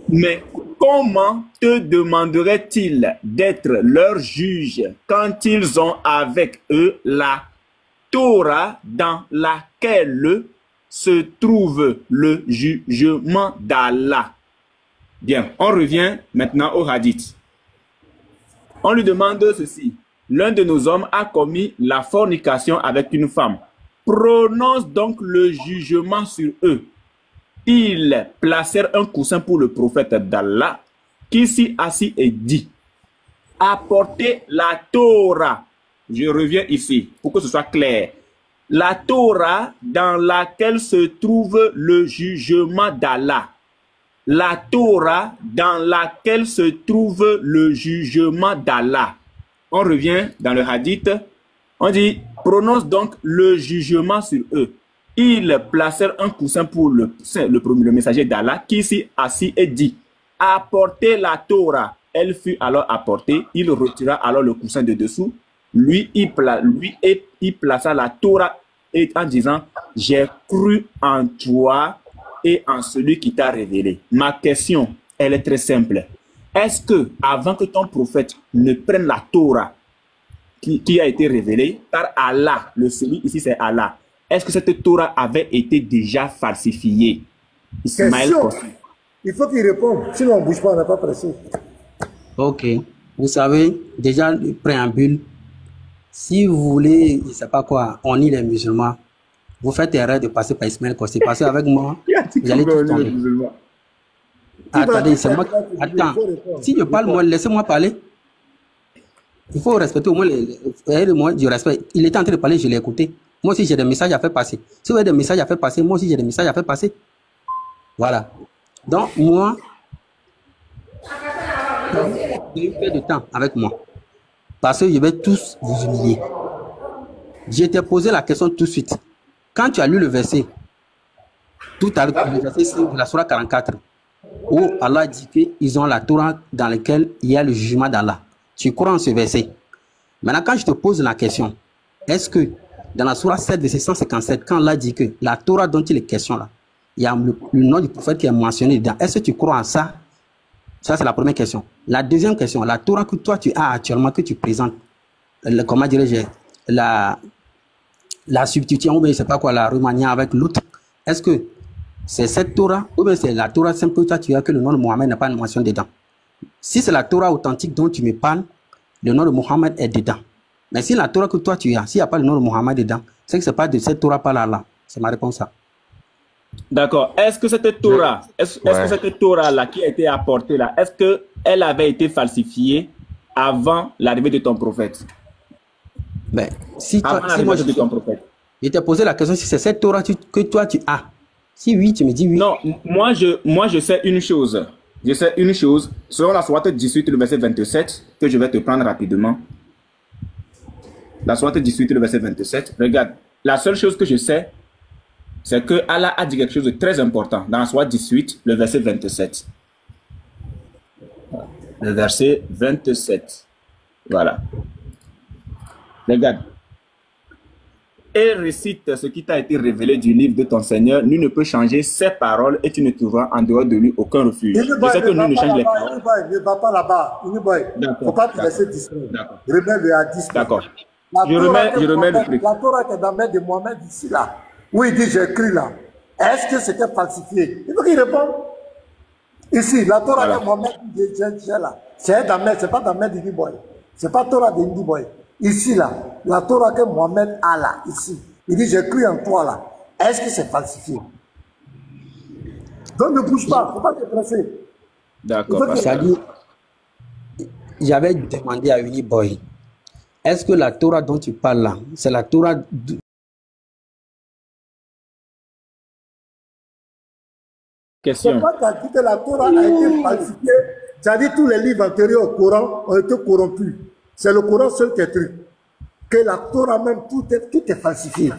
Mais comment te demanderait-il d'être leur juge quand ils ont avec eux la Torah dans laquelle se trouve le jugement d'Allah? Bien, on revient maintenant au hadith. On lui demande ceci. L'un de nos hommes a commis la fornication avec une femme. Prononce donc le jugement sur eux. Ils placèrent un coussin pour le prophète d'Allah, qui s'y assit et dit, apportez la Torah. Je reviens ici, pour que ce soit clair. La Torah dans laquelle se trouve le jugement d'Allah. La Torah dans laquelle se trouve le jugement d'Allah. On revient dans le hadith. On dit, prononce donc le jugement sur eux. Ils placèrent un coussin pour le messager d'Allah qui s'y assit et dit, apportez la Torah. Elle fut alors apportée. Il retira alors le coussin de dessous. Lui, il plaça la Torah et en disant, j'ai cru en toi et en celui qui t'a révélé. Ma question, elle est très simple. Est-ce que, avant que ton prophète ne prenne la Torah qui a été révélée par Allah, le celui ici c'est Allah, est-ce que cette Torah avait été déjà falsifiée? Ismaël Kossi. Il faut qu'il réponde, sinon on ne bouge pas, on n'a pas pressé. Ok. Vous savez, déjà le préambule, si vous voulez, je ne sais pas quoi, on est les musulmans, vous faites erreur de passer par Ismaël Kossi. Parce qu'avec moi, vous allez tout tomber. Attendez, c'est moi. Attends, si je parle, moi, laissez-moi parler. Il faut respecter au moins moi, du respect. Il était en train de parler, je l'ai écouté. Moi aussi, j'ai des messages à faire passer. Si vous avez des messages à faire passer, moi aussi, j'ai des messages à faire passer. Voilà. Donc, moi, j'ai eu peu de temps avec moi. Parce que je vais tous vous humilier. J'ai t'ai posé la question tout de suite. Quand tu as lu le verset, tout à l'heure, le verset 5 de la Sourate 44, où Allah dit qu'ils ont la Torah dans laquelle il y a le jugement d'Allah. Tu crois en ce verset? Maintenant, quand je te pose la question, est-ce que dans la Sourate 7, verset 157, quand Allah dit que la Torah dont il est question là, il y a le nom du prophète qui est mentionné dedans, est-ce que tu crois en ça? Ça, c'est la première question. La deuxième question, la Torah que toi tu as actuellement, que tu présentes, comment dirais-je, la substitution, ou bien je ne sais pas quoi, la remaniée avec l'autre, est-ce que c'est cette Torah, ou bien c'est la Torah simple que toi tu as, que le nom de Mohammed n'a pas de mention dedans? Si c'est la Torah authentique dont tu me parles, le nom de Mohammed est dedans. Mais si la Torah que toi tu as, s'il n'y a pas le nom de Mohammed dedans, c'est que ce n'est pas de cette Torah par là. C'est ma réponse à. D'accord. Est-ce que cette Torah, que cette Torah-là qui a été apportée là, est-ce qu'elle avait été falsifiée avant l'arrivée de ton prophète? Ben, si toi, si moi, je t'ai posé la question si c'est cette Torah que toi tu as. Si oui, tu me dis oui. Non, moi je sais une chose. Je sais une chose. Selon la Sourate 18, le verset 27, que je vais te prendre rapidement. La Sourate 18, le verset 27. Regarde, la seule chose que je sais, c'est que Allah a dit quelque chose de très important dans la Sourate 18, le verset 27. Le verset 27. Voilà. Regarde. Et récite ce qui t'a été révélé du livre de ton Seigneur. Nul ne peut changer ses paroles et tu ne trouveras en dehors de lui aucun refuge. Je sais que nul ne change les paroles. Ne va pas là-bas. Il ne faut pas te laisser distraire. Remets-le à 10. D'accord. Je remets le truc. La Torah qui est dans la main de Mohamed ici, là, où il dit j'ai écrit là, est-ce que c'était falsifié? Il faut qu'il réponde. Ici, la Torah que Mohamed dit j'ai là, c'est dans la main, c'est pas dans la main d'Indi Boy. C'est pas Torah d'Indi Boy. Ici, là, la Torah que Mohamed a là, ici, il dit j'ai cru en toi là. Est-ce que c'est falsifié? Donc ne bouge pas, il ne faut pas te presser. D'accord. Ça dit, j'avais demandé à Uni Boy, est-ce que la Torah dont tu parles là, c'est la Torah question. C'est pas tu as dit que la Torah a été falsifiée. Tu as dit tous les livres antérieurs au Coran ont été corrompus. C'est le Coran seul qui est truc. Que la Torah même, tout est falsifié.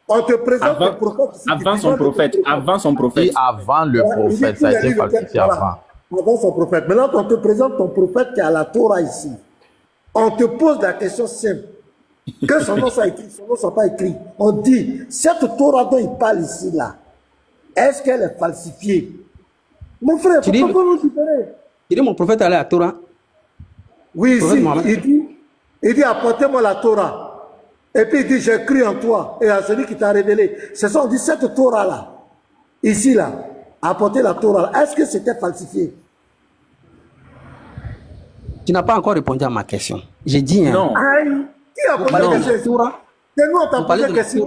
On te présente avant son prophète. Et avant le prophète, ça a été falsifié avant. avant son prophète. Maintenant, on te présente ton prophète qui a la Torah ici. On te pose la question simple. Que son nom soit écrit, son nom ne soit pas écrit. On dit, cette Torah dont il parle ici, là, est-ce qu'elle est falsifiée? Mon frère, pourquoi nous différer? Il dit, mon prophète a la Torah. Oui, ici, il dit, apportez-moi la Torah. Et puis il dit, j'ai cru en toi et à celui qui t'a révélé. C'est ça, on dit, cette Torah-là, ici, là, apportez la Torah. Est-ce que c'était falsifié? Tu n'as pas encore répondu à ma question. J'ai dit, hein. Non. Aïe, qui a posé la question? C'est nous, on t'a posé la question.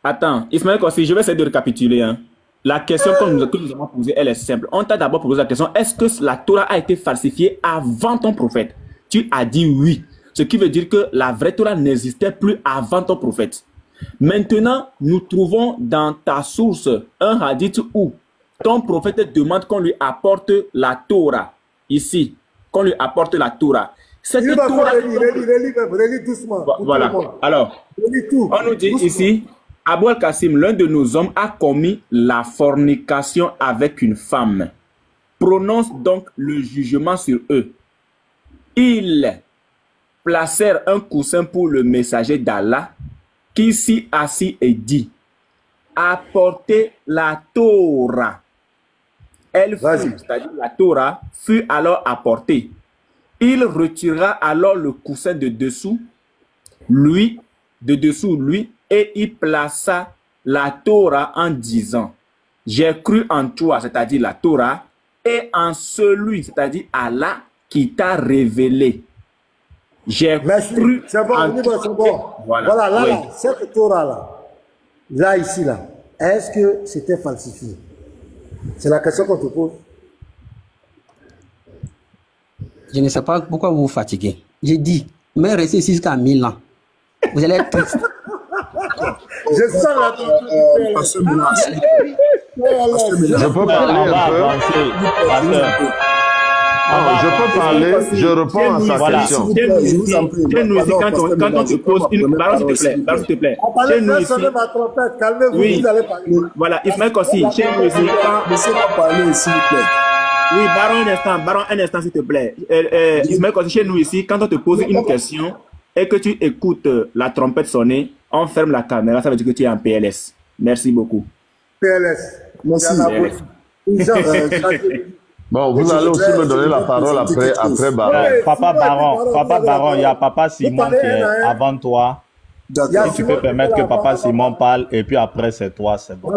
Attends, Ismaël Kossi, je vais essayer de récapituler. Hein. La question que nous avons posée, elle est simple. On t'a d'abord posé la question, est-ce que la Torah a été falsifiée avant ton prophète? Tu as dit oui. Ce qui veut dire que la vraie Torah n'existait plus avant ton prophète. Maintenant, nous trouvons dans ta source un hadith où ton prophète demande qu'on lui apporte la Torah. Ici, qu'on lui apporte la Torah. Cette Torah... Relis doucement. Voilà. Alors, on nous dit ici, Abou al-Kassim, l'un de nos hommes, a commis la fornication avec une femme. Prononce donc le jugement sur eux. Ils placèrent un coussin pour le messager d'Allah, qui s'y assit et dit, apportez la Torah. Elle fut, c'est-à-dire la Torah, fut alors apportée. Il retira alors le coussin de dessous lui, et il plaça la Torah en disant, j'ai cru en toi, c'est-à-dire la Torah, et en celui, c'est-à-dire Allah, qui t'a révélé. J'ai cru en toi. C'est bon. Voilà, là, là, cette Torah-là, là, ici, là, est-ce que c'était falsifié? C'est la question qu'on te pose. Je ne sais pas pourquoi vous vous fatiguez. J'ai dit, mais restez ici jusqu'à 1000 ans. Vous allez être triste. Je sens la Je peux parler un peu. Je peux parler, je réponds à sa question. Chez nous ici, quand on te pose une... Baron, s'il te plaît. Chez nous ici... Calmez-vous, vous allez parler. Voilà, Ismaël Kossi, chez nous ici... Laissez-moi parler, s'il vous plaît. Oui, Baron, un instant, s'il te plaît. Ismaël Kossi, chez nous ici, quand on te pose une question et que tu écoutes la trompette sonner, on ferme la caméra, ça veut dire que tu es en PLS. Merci beaucoup. PLS. Merci. Bon, vous allez aussi me donner la parole après Baron. Papa Baron, il y a Papa Simon qui est avant toi. Si tu peux permettre que Papa Simon parle et puis après c'est toi, c'est bon.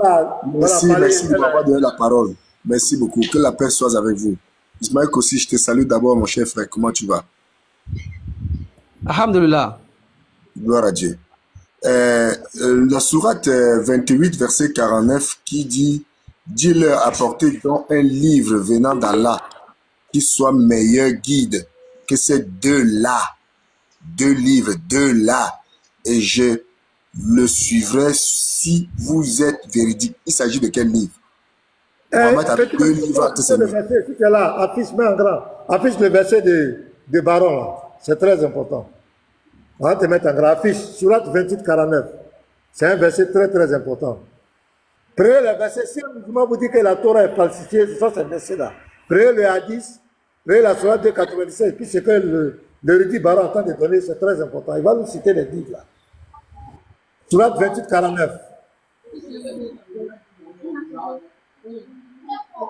Merci de m'avoir donné la parole. Merci beaucoup. Que la paix soit avec vous. Ismaël Kossi, je te salue d'abord, mon cher frère. Comment tu vas? Alhamdulillah. Gloire à Dieu. La sourate 28, verset 49, qui dit, dis-leur, apportez donc un livre venant d'Allah, qui soit meilleur guide que ces deux-là. Deux livres, deux-là. Et je le suivrai si vous êtes véridique. Il s'agit de quel livre? Deux livres. Si tu es là, affiche, mets en grand. Affiche le verset de Baron. C'est très important. On va te mettre en grand. Affiche, sourate 28, 49. C'est un verset très, très important. Prenez le verset. Si un musulman vous dit que la Torah est falsifiée, c'est ça, c'est le verset-là. Prenez le hadith, prenez la sourate 297, puis c'est que le Rudi Baron est en train de donner, c'est très important. Il va nous citer les livres là. Sourate 28, 49.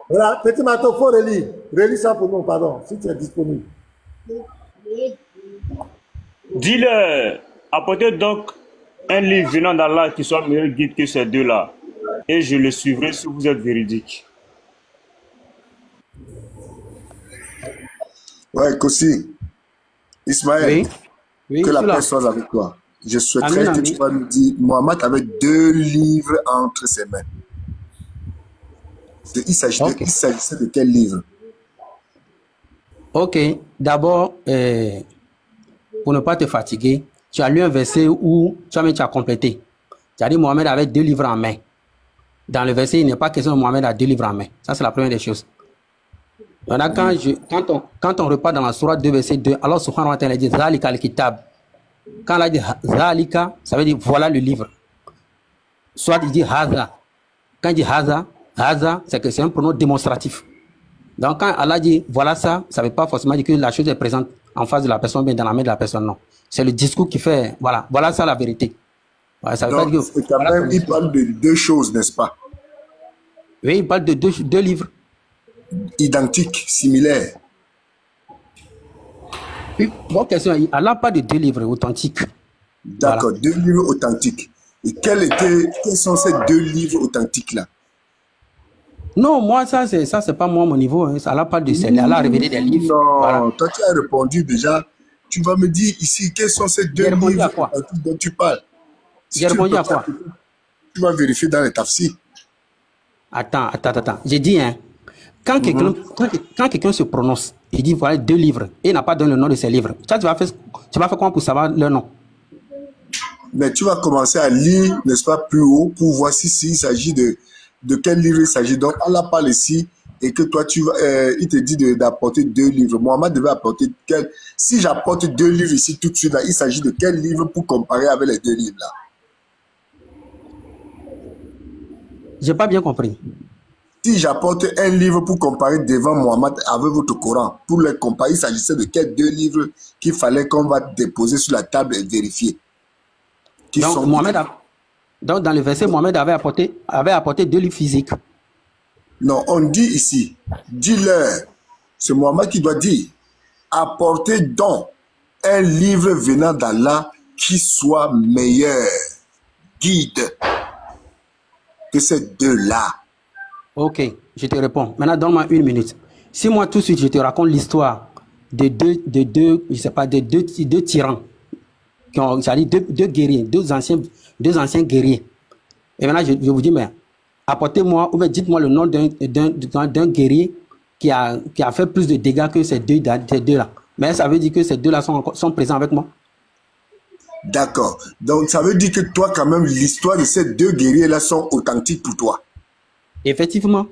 Voilà, petit matin, il faut relire. Relis ça pour nous, pardon, si tu es disponible. Dis-leur, apportez donc un livre venant d'Allah qui soit meilleur guide que ces deux-là. Et je le suivrai si vous êtes véridique. Ouais, Kossi. Ismaël, que la paix soit avec toi. Je souhaiterais que tu vas nous dire, Mohamed avait deux livres entre ses mains. Il s'agissait de quel livre? Ok, d'abord, pour ne pas te fatiguer, tu as lu un verset où tu as complété. Tu as dit Mohamed avait deux livres en main. Dans le verset, il n'est pas question de Mohamed a deux livres en main. Ça, c'est la première des choses. Maintenant, quand on repart dans la sourate 2, verset 2, alors subhanahu wa ta'ala dit Zalika al-kitab. Quand il a dit Zalika, ça veut dire voilà le livre. Soit il dit Haza. Quand il dit Haza, c'est que c'est un pronom démonstratif. Donc, quand Allah dit voilà ça, ça ne veut pas forcément dire que la chose est présente en face de la personne, bien dans la main de la personne, non. C'est le discours qui fait, voilà ça la vérité. Voilà, ça veut Donc, pas dire que, quand même, il parle de deux choses, n'est-ce pas? Oui, il parle de deux livres. Identiques, similaires. Oui, bonne question. Allah parle de deux livres authentiques. D'accord, voilà. 2 livres authentiques. Et quels sont ces 2 livres authentiques-là? Non, moi, ça, c'est pas moi, mon niveau. Hein. Allah parle de celle-là. Allah a révélé des livres. Non, voilà. Toi, tu as répondu déjà. Tu vas me dire ici, quels sont ces 2 livres authentiques dont tu parles? J'ai répondu à quoi? Tu vas vérifier dans les tafsirs. Attends. J'ai dit, hein, quand quelqu'un se prononce, il dit voilà 2 livres, et il n'a pas donné le nom de ces livres. Tu vas faire comment pour savoir leur nom? Mais tu vas commencer à lire, n'est-ce pas, plus haut, pour voir s'il s'agit de quel livre il s'agit. Donc, Allah parle ici, et que toi, il te dit d'apporter 2 livres. Mohamed devait apporter quel... Si j'apporte 2 livres ici tout de suite, là, il s'agit de quel livre pour comparer avec les 2 livres, là? J'ai pas bien compris. Si j'apporte un livre pour comparer devant Mohamed avec votre Coran, pour les comparer, il s'agissait de quels 2 livres qu'il fallait qu'on va déposer sur la table et vérifier? Donc, dans le verset, Mohamed avait apporté 2 livres physiques. Non, on dit ici, dis-leur, c'est Mohamed qui doit dire, apportez donc un livre venant d'Allah qui soit meilleur guide que ces 2-là. Ok, je te réponds. Maintenant, donne-moi 1 minute. Si moi, tout de suite, je te raconte l'histoire de deux tyrans, c'est-à-dire deux guerriers, deux anciens guerriers. Et maintenant, je vous dis, mais apportez-moi, ou dites-moi le nom d'un guerrier qui a fait plus de dégâts que ces deux-là. Mais ça veut dire que ces 2-là sont présents avec moi. D'accord. Donc, ça veut dire que toi, quand même, l'histoire de ces 2 guerriers-là sont authentiques pour toi. Effectivement.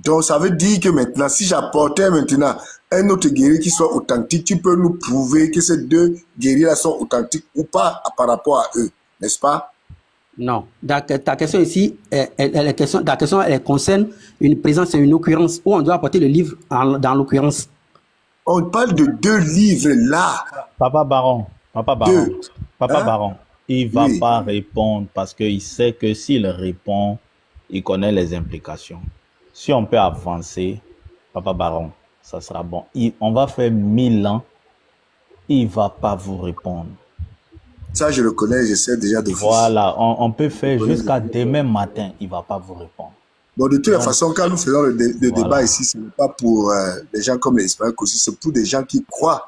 Donc, ça veut dire que maintenant, si j'apportais maintenant un autre guerrier qui soit authentique, tu peux nous prouver que ces 2 guerriers-là sont authentiques ou pas par rapport à eux, n'est-ce pas? Non. Ta question ici, ta question elle concerne une présence et une occurrence où on doit apporter le livre dans l'occurrence. On parle de 2 livres là. Papa Baron, il ne va pas répondre parce qu'il sait que s'il répond, il connaît les implications. Si on peut avancer, Papa Baron, ça sera bon. On va faire 1000 ans, il ne va pas vous répondre. Ça, je le connais, j'essaie déjà de vous. Voilà, on peut faire jusqu'à demain matin, il ne va pas vous répondre. Bon, de toute la façon, quand nous faisons le débat ici, ce n'est pas pour des gens comme les Espagnols, c'est pour des gens qui croient.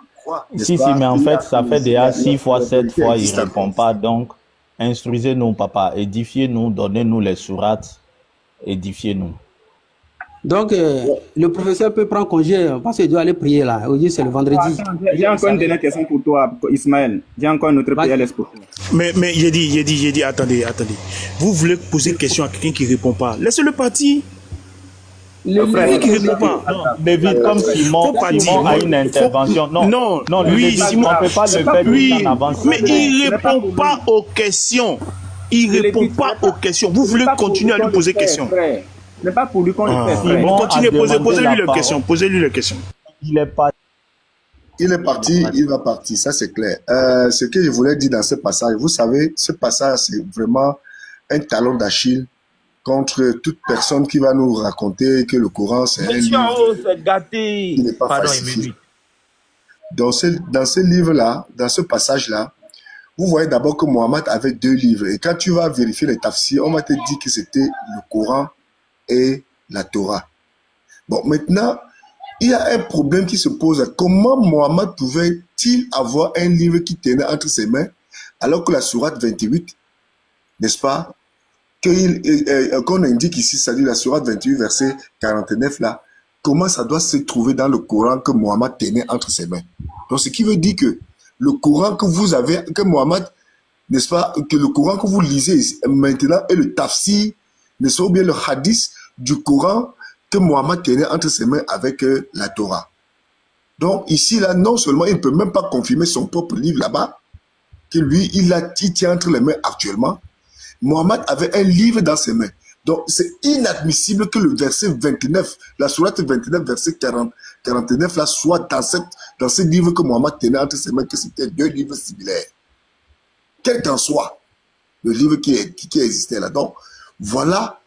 Si, mais en fait, ça fait déjà 6 fois, 7 fois, il ne répond pas. Donc, instruisez-nous, papa, édifiez-nous, donnez-nous les sourates, édifiez-nous. Donc, le professeur peut prendre congé parce qu'il doit aller prier là. Aujourd'hui, c'est le vendredi. J'ai encore une dernière question pour toi, Ismaël. J'ai encore une autre PLS pour toi. Mais j'ai dit, attendez. Vous voulez poser une question à quelqu'un qui ne répond pas. Laissez-le partir. Le qui répond pas. David, comme Simon a une intervention. Non, lui, Simon, on ne peut pas le faire en avance. Mais il ne répond pas aux questions. Vous voulez continuer à lui poser des questions. Ce n'est pas pour lui qu'on le fait. Continuez, posez-lui les questions. Il est parti, il va partir, ça c'est clair. Ce que je voulais dire dans ce passage, vous savez, ce passage c'est vraiment un talon d'Achille contre toute personne qui va nous raconter que le Coran c'est un livre qui n'est pas falsifié. Dans ce livre-là, dans ce passage-là, vous voyez d'abord que Mohamed avait 2 livres. Et quand tu vas vérifier les tafsirs, on va te dire que c'était le Coran et la Torah. Bon, maintenant, il y a un problème qui se pose. Comment Mohamed pouvait-il avoir un livre qui tenait entre ses mains alors que la sourate 28, n'est-ce pas, qu'on indique ici, c'est-à-dire la sourate 28, verset 49 là, comment ça doit se trouver dans le Coran que Mohamed tenait entre ses mains? Donc, ce qui veut dire que le Coran que vous avez, que Mohamed, n'est-ce pas, que le Coran que vous lisez maintenant est le tafsir, n'est-ce pas, ou bien le hadith du Coran que Mohamed tenait entre ses mains avec la Torah. Donc ici, là, non seulement il ne peut même pas confirmer son propre livre là-bas, que lui, il tient entre les mains actuellement. Mohamed avait un livre dans ses mains. Donc, c'est inadmissible que le verset 29, la sourate 29, verset 49, là, soit dans ce livre que Mohammed tenait entre ses mains, que c'était deux livres similaires. Quel qu'en soit le livre qui existait là. Donc, voilà,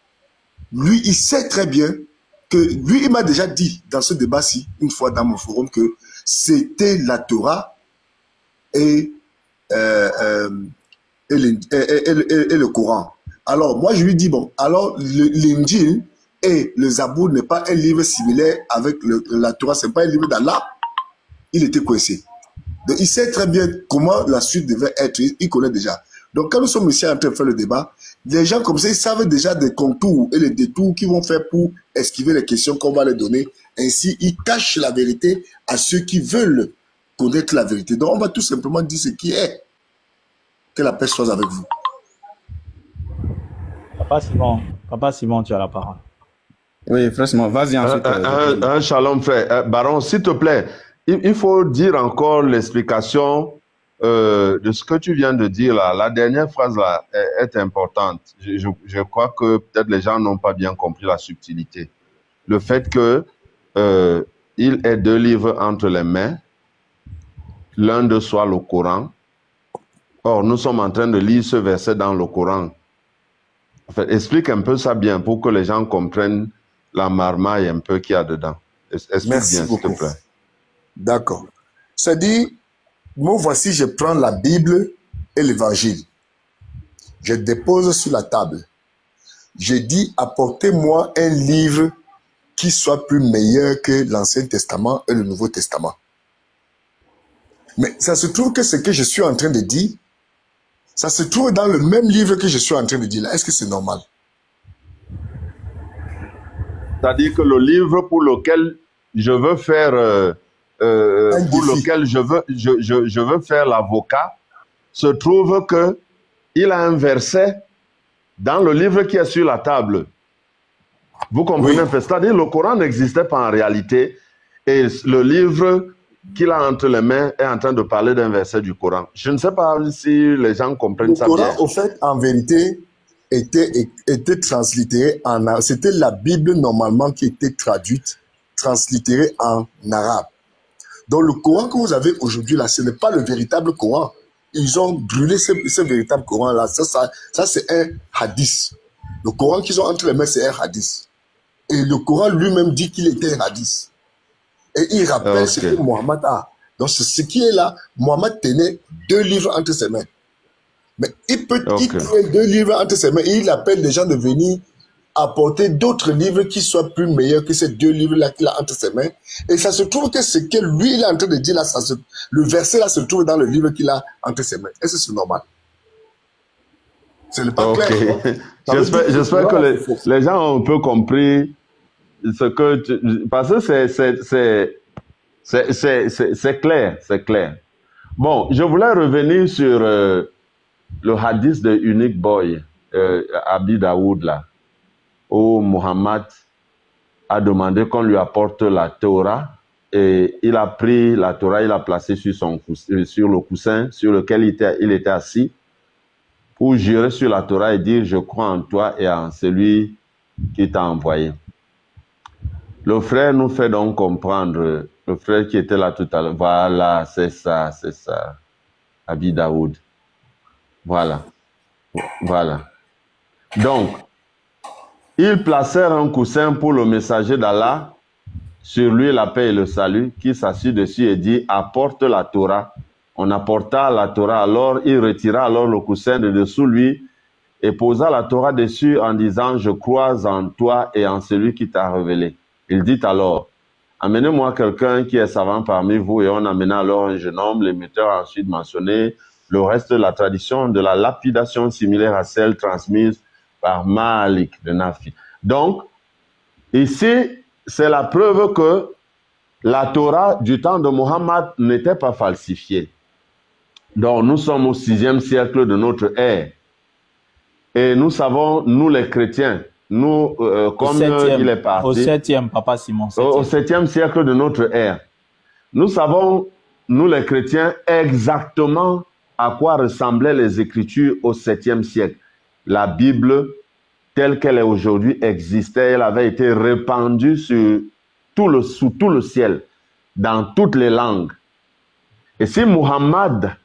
lui, il sait très bien que, lui, il m'a déjà dit dans ce débat-ci, une fois dans mon forum, que c'était la Torah et le Coran. Alors, moi, je lui dis, bon, alors, l'Injil et le Zabour n'est pas un livre similaire avec la Torah, c'est pas un livre d'Allah. Il était coincé. Donc, il sait très bien comment la suite devait être, il connaît déjà. Donc, quand nous sommes ici en train de faire le débat, les gens comme ça, ils savent déjà des contours et les détours qu'ils vont faire pour esquiver les questions qu'on va leur donner. Ainsi, ils cachent la vérité à ceux qui veulent connaître la vérité. Donc, on va tout simplement dire ce qui est. Que la paix soit avec vous. Papa Simon, tu as la parole. Oui, franchement, vas-y ensuite. Shalom, frère. Baron, s'il te plaît, il faut dire encore l'explication de ce que tu viens de dire là. La dernière phrase là est importante. Je crois que peut-être les gens n'ont pas bien compris la subtilité. Le fait que il ait deux livres entre les mains, l'un de soit le Coran. Or, nous sommes en train de lire ce verset dans le Coran. En fait, explique un peu ça bien pour que les gens comprennent la marmaille un peu qu'il y a dedans. Explique bien, s'il te plaît. D'accord. C'est-à-dire, moi, voici, je prends la Bible et l'Évangile. Je dépose sur la table. Je dis, apportez-moi un livre qui soit plus meilleur que l'Ancien Testament et le Nouveau Testament. Mais ça se trouve que ce que je suis en train de dire, ça se trouve dans le même livre que je suis en train de dire là. Est-ce que c'est normal? C'est-à-dire que le livre pour lequel je veux faire, pour lequel je veux faire l'avocat, se trouve que il a un verset dans le livre qui est sur la table. Vous comprenez? Oui. C'est-à-dire le Coran n'existait pas en réalité et le livre qu'il a entre les mains est en train de parler d'un verset du Coran. Je ne sais pas si les gens comprennent ça bien. Le Coran, au fait, en vérité, était translittéré en arabe. C'était la Bible, normalement, qui était traduite, translittérée en arabe. Donc, le Coran que vous avez aujourd'hui, là, ce n'est pas le véritable Coran. Ils ont brûlé ce véritable Coran-là. Ça c'est un hadith. Le Coran qu'ils ont entre les mains, c'est un hadith. Et le Coran lui-même dit qu'il était un hadith. Et il rappelle ce que Mohammed a. Donc, ce qui est là, Mohammed tenait deux livres entre ses mains. Mais il tenait deux livres entre ses mains et il appelle les gens de venir apporter d'autres livres qui soient plus meilleurs que ces deux livres-là qu'il a entre ses mains. Et ça se trouve que ce que lui, il est en train de dire là, le verset-là se trouve dans le livre qu'il a entre ses mains. Est-ce que c'est normal? Ce n'est pas clair. J'espère que les gens ont un peu compris ce que parce que c'est clair, c'est clair. Bon, je voulais revenir sur le hadith de Unique Boy, Abi Daoud là, où Mohammed a demandé qu'on lui apporte la Torah et il a pris la Torah, il l'a placée sur le coussin sur lequel il était assis pour jurer sur la Torah et dire « Je crois en toi et en celui qui t'a envoyé ». Le frère nous fait donc comprendre, le frère qui était là tout à l'heure, voilà, c'est ça, Abi Daoud. Voilà. Donc, ils placèrent un coussin pour le messager d'Allah, sur lui la paix et le salut, qui s'assit dessus et dit, apporte la Torah. On apporta la Torah, alors il retira alors le coussin de dessous lui et posa la Torah dessus en disant, je crois en toi et en celui qui t'a révélé. Il dit alors, amenez-moi quelqu'un qui est savant parmi vous, et on amena alors un jeune homme. L'émetteur a ensuite mentionné le reste de la tradition de la lapidation similaire à celle transmise par Malik de Nafi. Donc, ici, c'est la preuve que la Torah du temps de Mohammed n'était pas falsifiée. Donc, nous sommes au 6e siècle de notre ère. Et nous savons, nous les chrétiens, nous, comme il est parti... Au 7e, Papa Simon. Au 7e siècle de notre ère. Nous savons, nous les chrétiens, exactement à quoi ressemblaient les Écritures au 7e siècle. La Bible telle qu'elle est aujourd'hui existait, elle avait été répandue sous tout le ciel, dans toutes les langues. Et si Muhammad,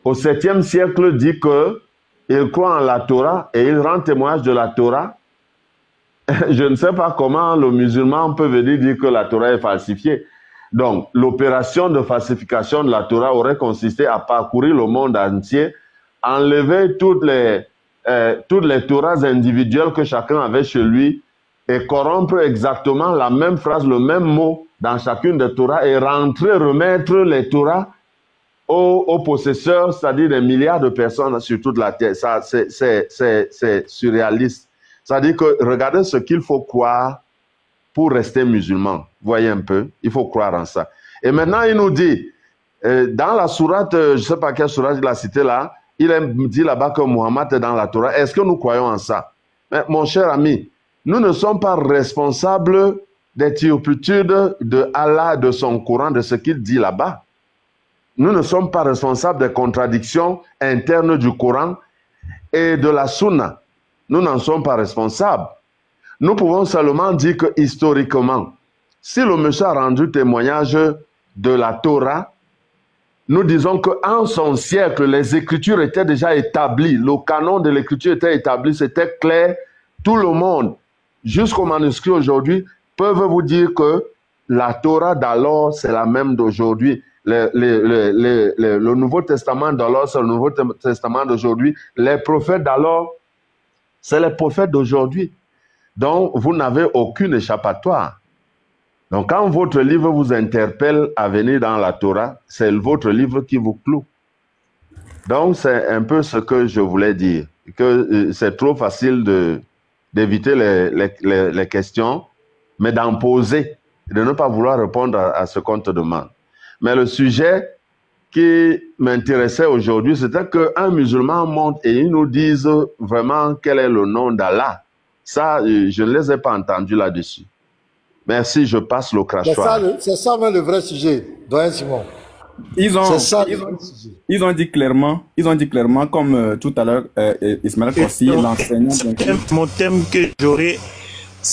au 7e siècle, dit qu'il croit en la Torah et il rend témoignage de la Torah, je ne sais pas comment le musulman peut venir dire que la Torah est falsifiée. Donc, l'opération de falsification de la Torah aurait consisté à parcourir le monde entier, enlever toutes les Torahs individuelles que chacun avait chez lui et corrompre exactement la même phrase, le même mot dans chacune des Torahs et remettre les Torahs aux possesseurs, c'est-à-dire des milliards de personnes sur toute la terre. Ça, c'est surréaliste. C'est-à-dire que regardez ce qu'il faut croire pour rester musulman. Voyez un peu, il faut croire en ça. Et maintenant, il nous dit, dans la sourate, je ne sais pas quelle sourate il a cité là, il dit là-bas que Muhammad est dans la Torah. Est-ce que nous croyons en ça? Mais mon cher ami, nous ne sommes pas responsables des turpitudes de Allah, de son Coran, de ce qu'il dit là-bas. Nous ne sommes pas responsables des contradictions internes du Coran et de la Sunna. Nous n'en sommes pas responsables. Nous pouvons seulement dire que historiquement, si le monsieur a rendu témoignage de la Torah, nous disons qu'en son siècle, les écritures étaient déjà établies. Le canon de l'écriture était établi, c'était clair. Tout le monde, jusqu'au manuscrit aujourd'hui, peuvent vous dire que la Torah d'alors, c'est la même d'aujourd'hui. Le Nouveau Testament d'alors, c'est le Nouveau Testament d'aujourd'hui. Les prophètes d'alors, c'est les prophètes d'aujourd'hui. Donc, vous n'avez aucune échappatoire. Donc, quand votre livre vous interpelle à venir dans la Torah, c'est votre livre qui vous cloue. Donc, c'est un peu ce que je voulais dire. Que c'est trop facile d'éviter les questions, mais d'en poser, de ne pas vouloir répondre à ce qu'on te demande. Mais le sujet qui m'intéressait aujourd'hui, c'était qu'un musulman monte et il nous dise vraiment quel est le nom d'Allah. Ça, je ne les ai pas entendus là-dessus. Merci, je passe le crachoir. C'est ça même le vrai sujet, Doyen Simon. Ils ont dit clairement, comme tout à l'heure, Ismaël Kossi, l'enseignant. C'est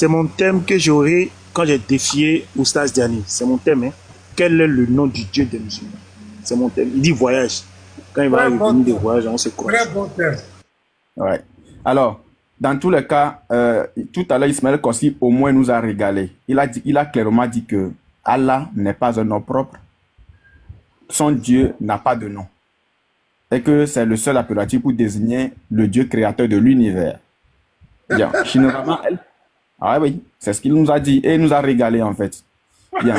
mon thème que j'aurai quand j'ai défié Oustaz Diani. C'est mon thème. Hein. Quel est le nom du Dieu des musulmans? C'est mon thème. Il dit voyage. Quand il va revenir des voyages, on se croise. Très bon thème. Ouais. Alors, dans tous les cas, tout à l'heure, Ismaël Kossi au moins nous a régalé. Il a clairement dit que Allah n'est pas un nom propre. Son Dieu n'a pas de nom. Et que c'est le seul appellatif pour désigner le Dieu créateur de l'univers. Bien. Généralement, ah oui, c'est ce qu'il nous a dit et il nous a régalé en fait. Bien.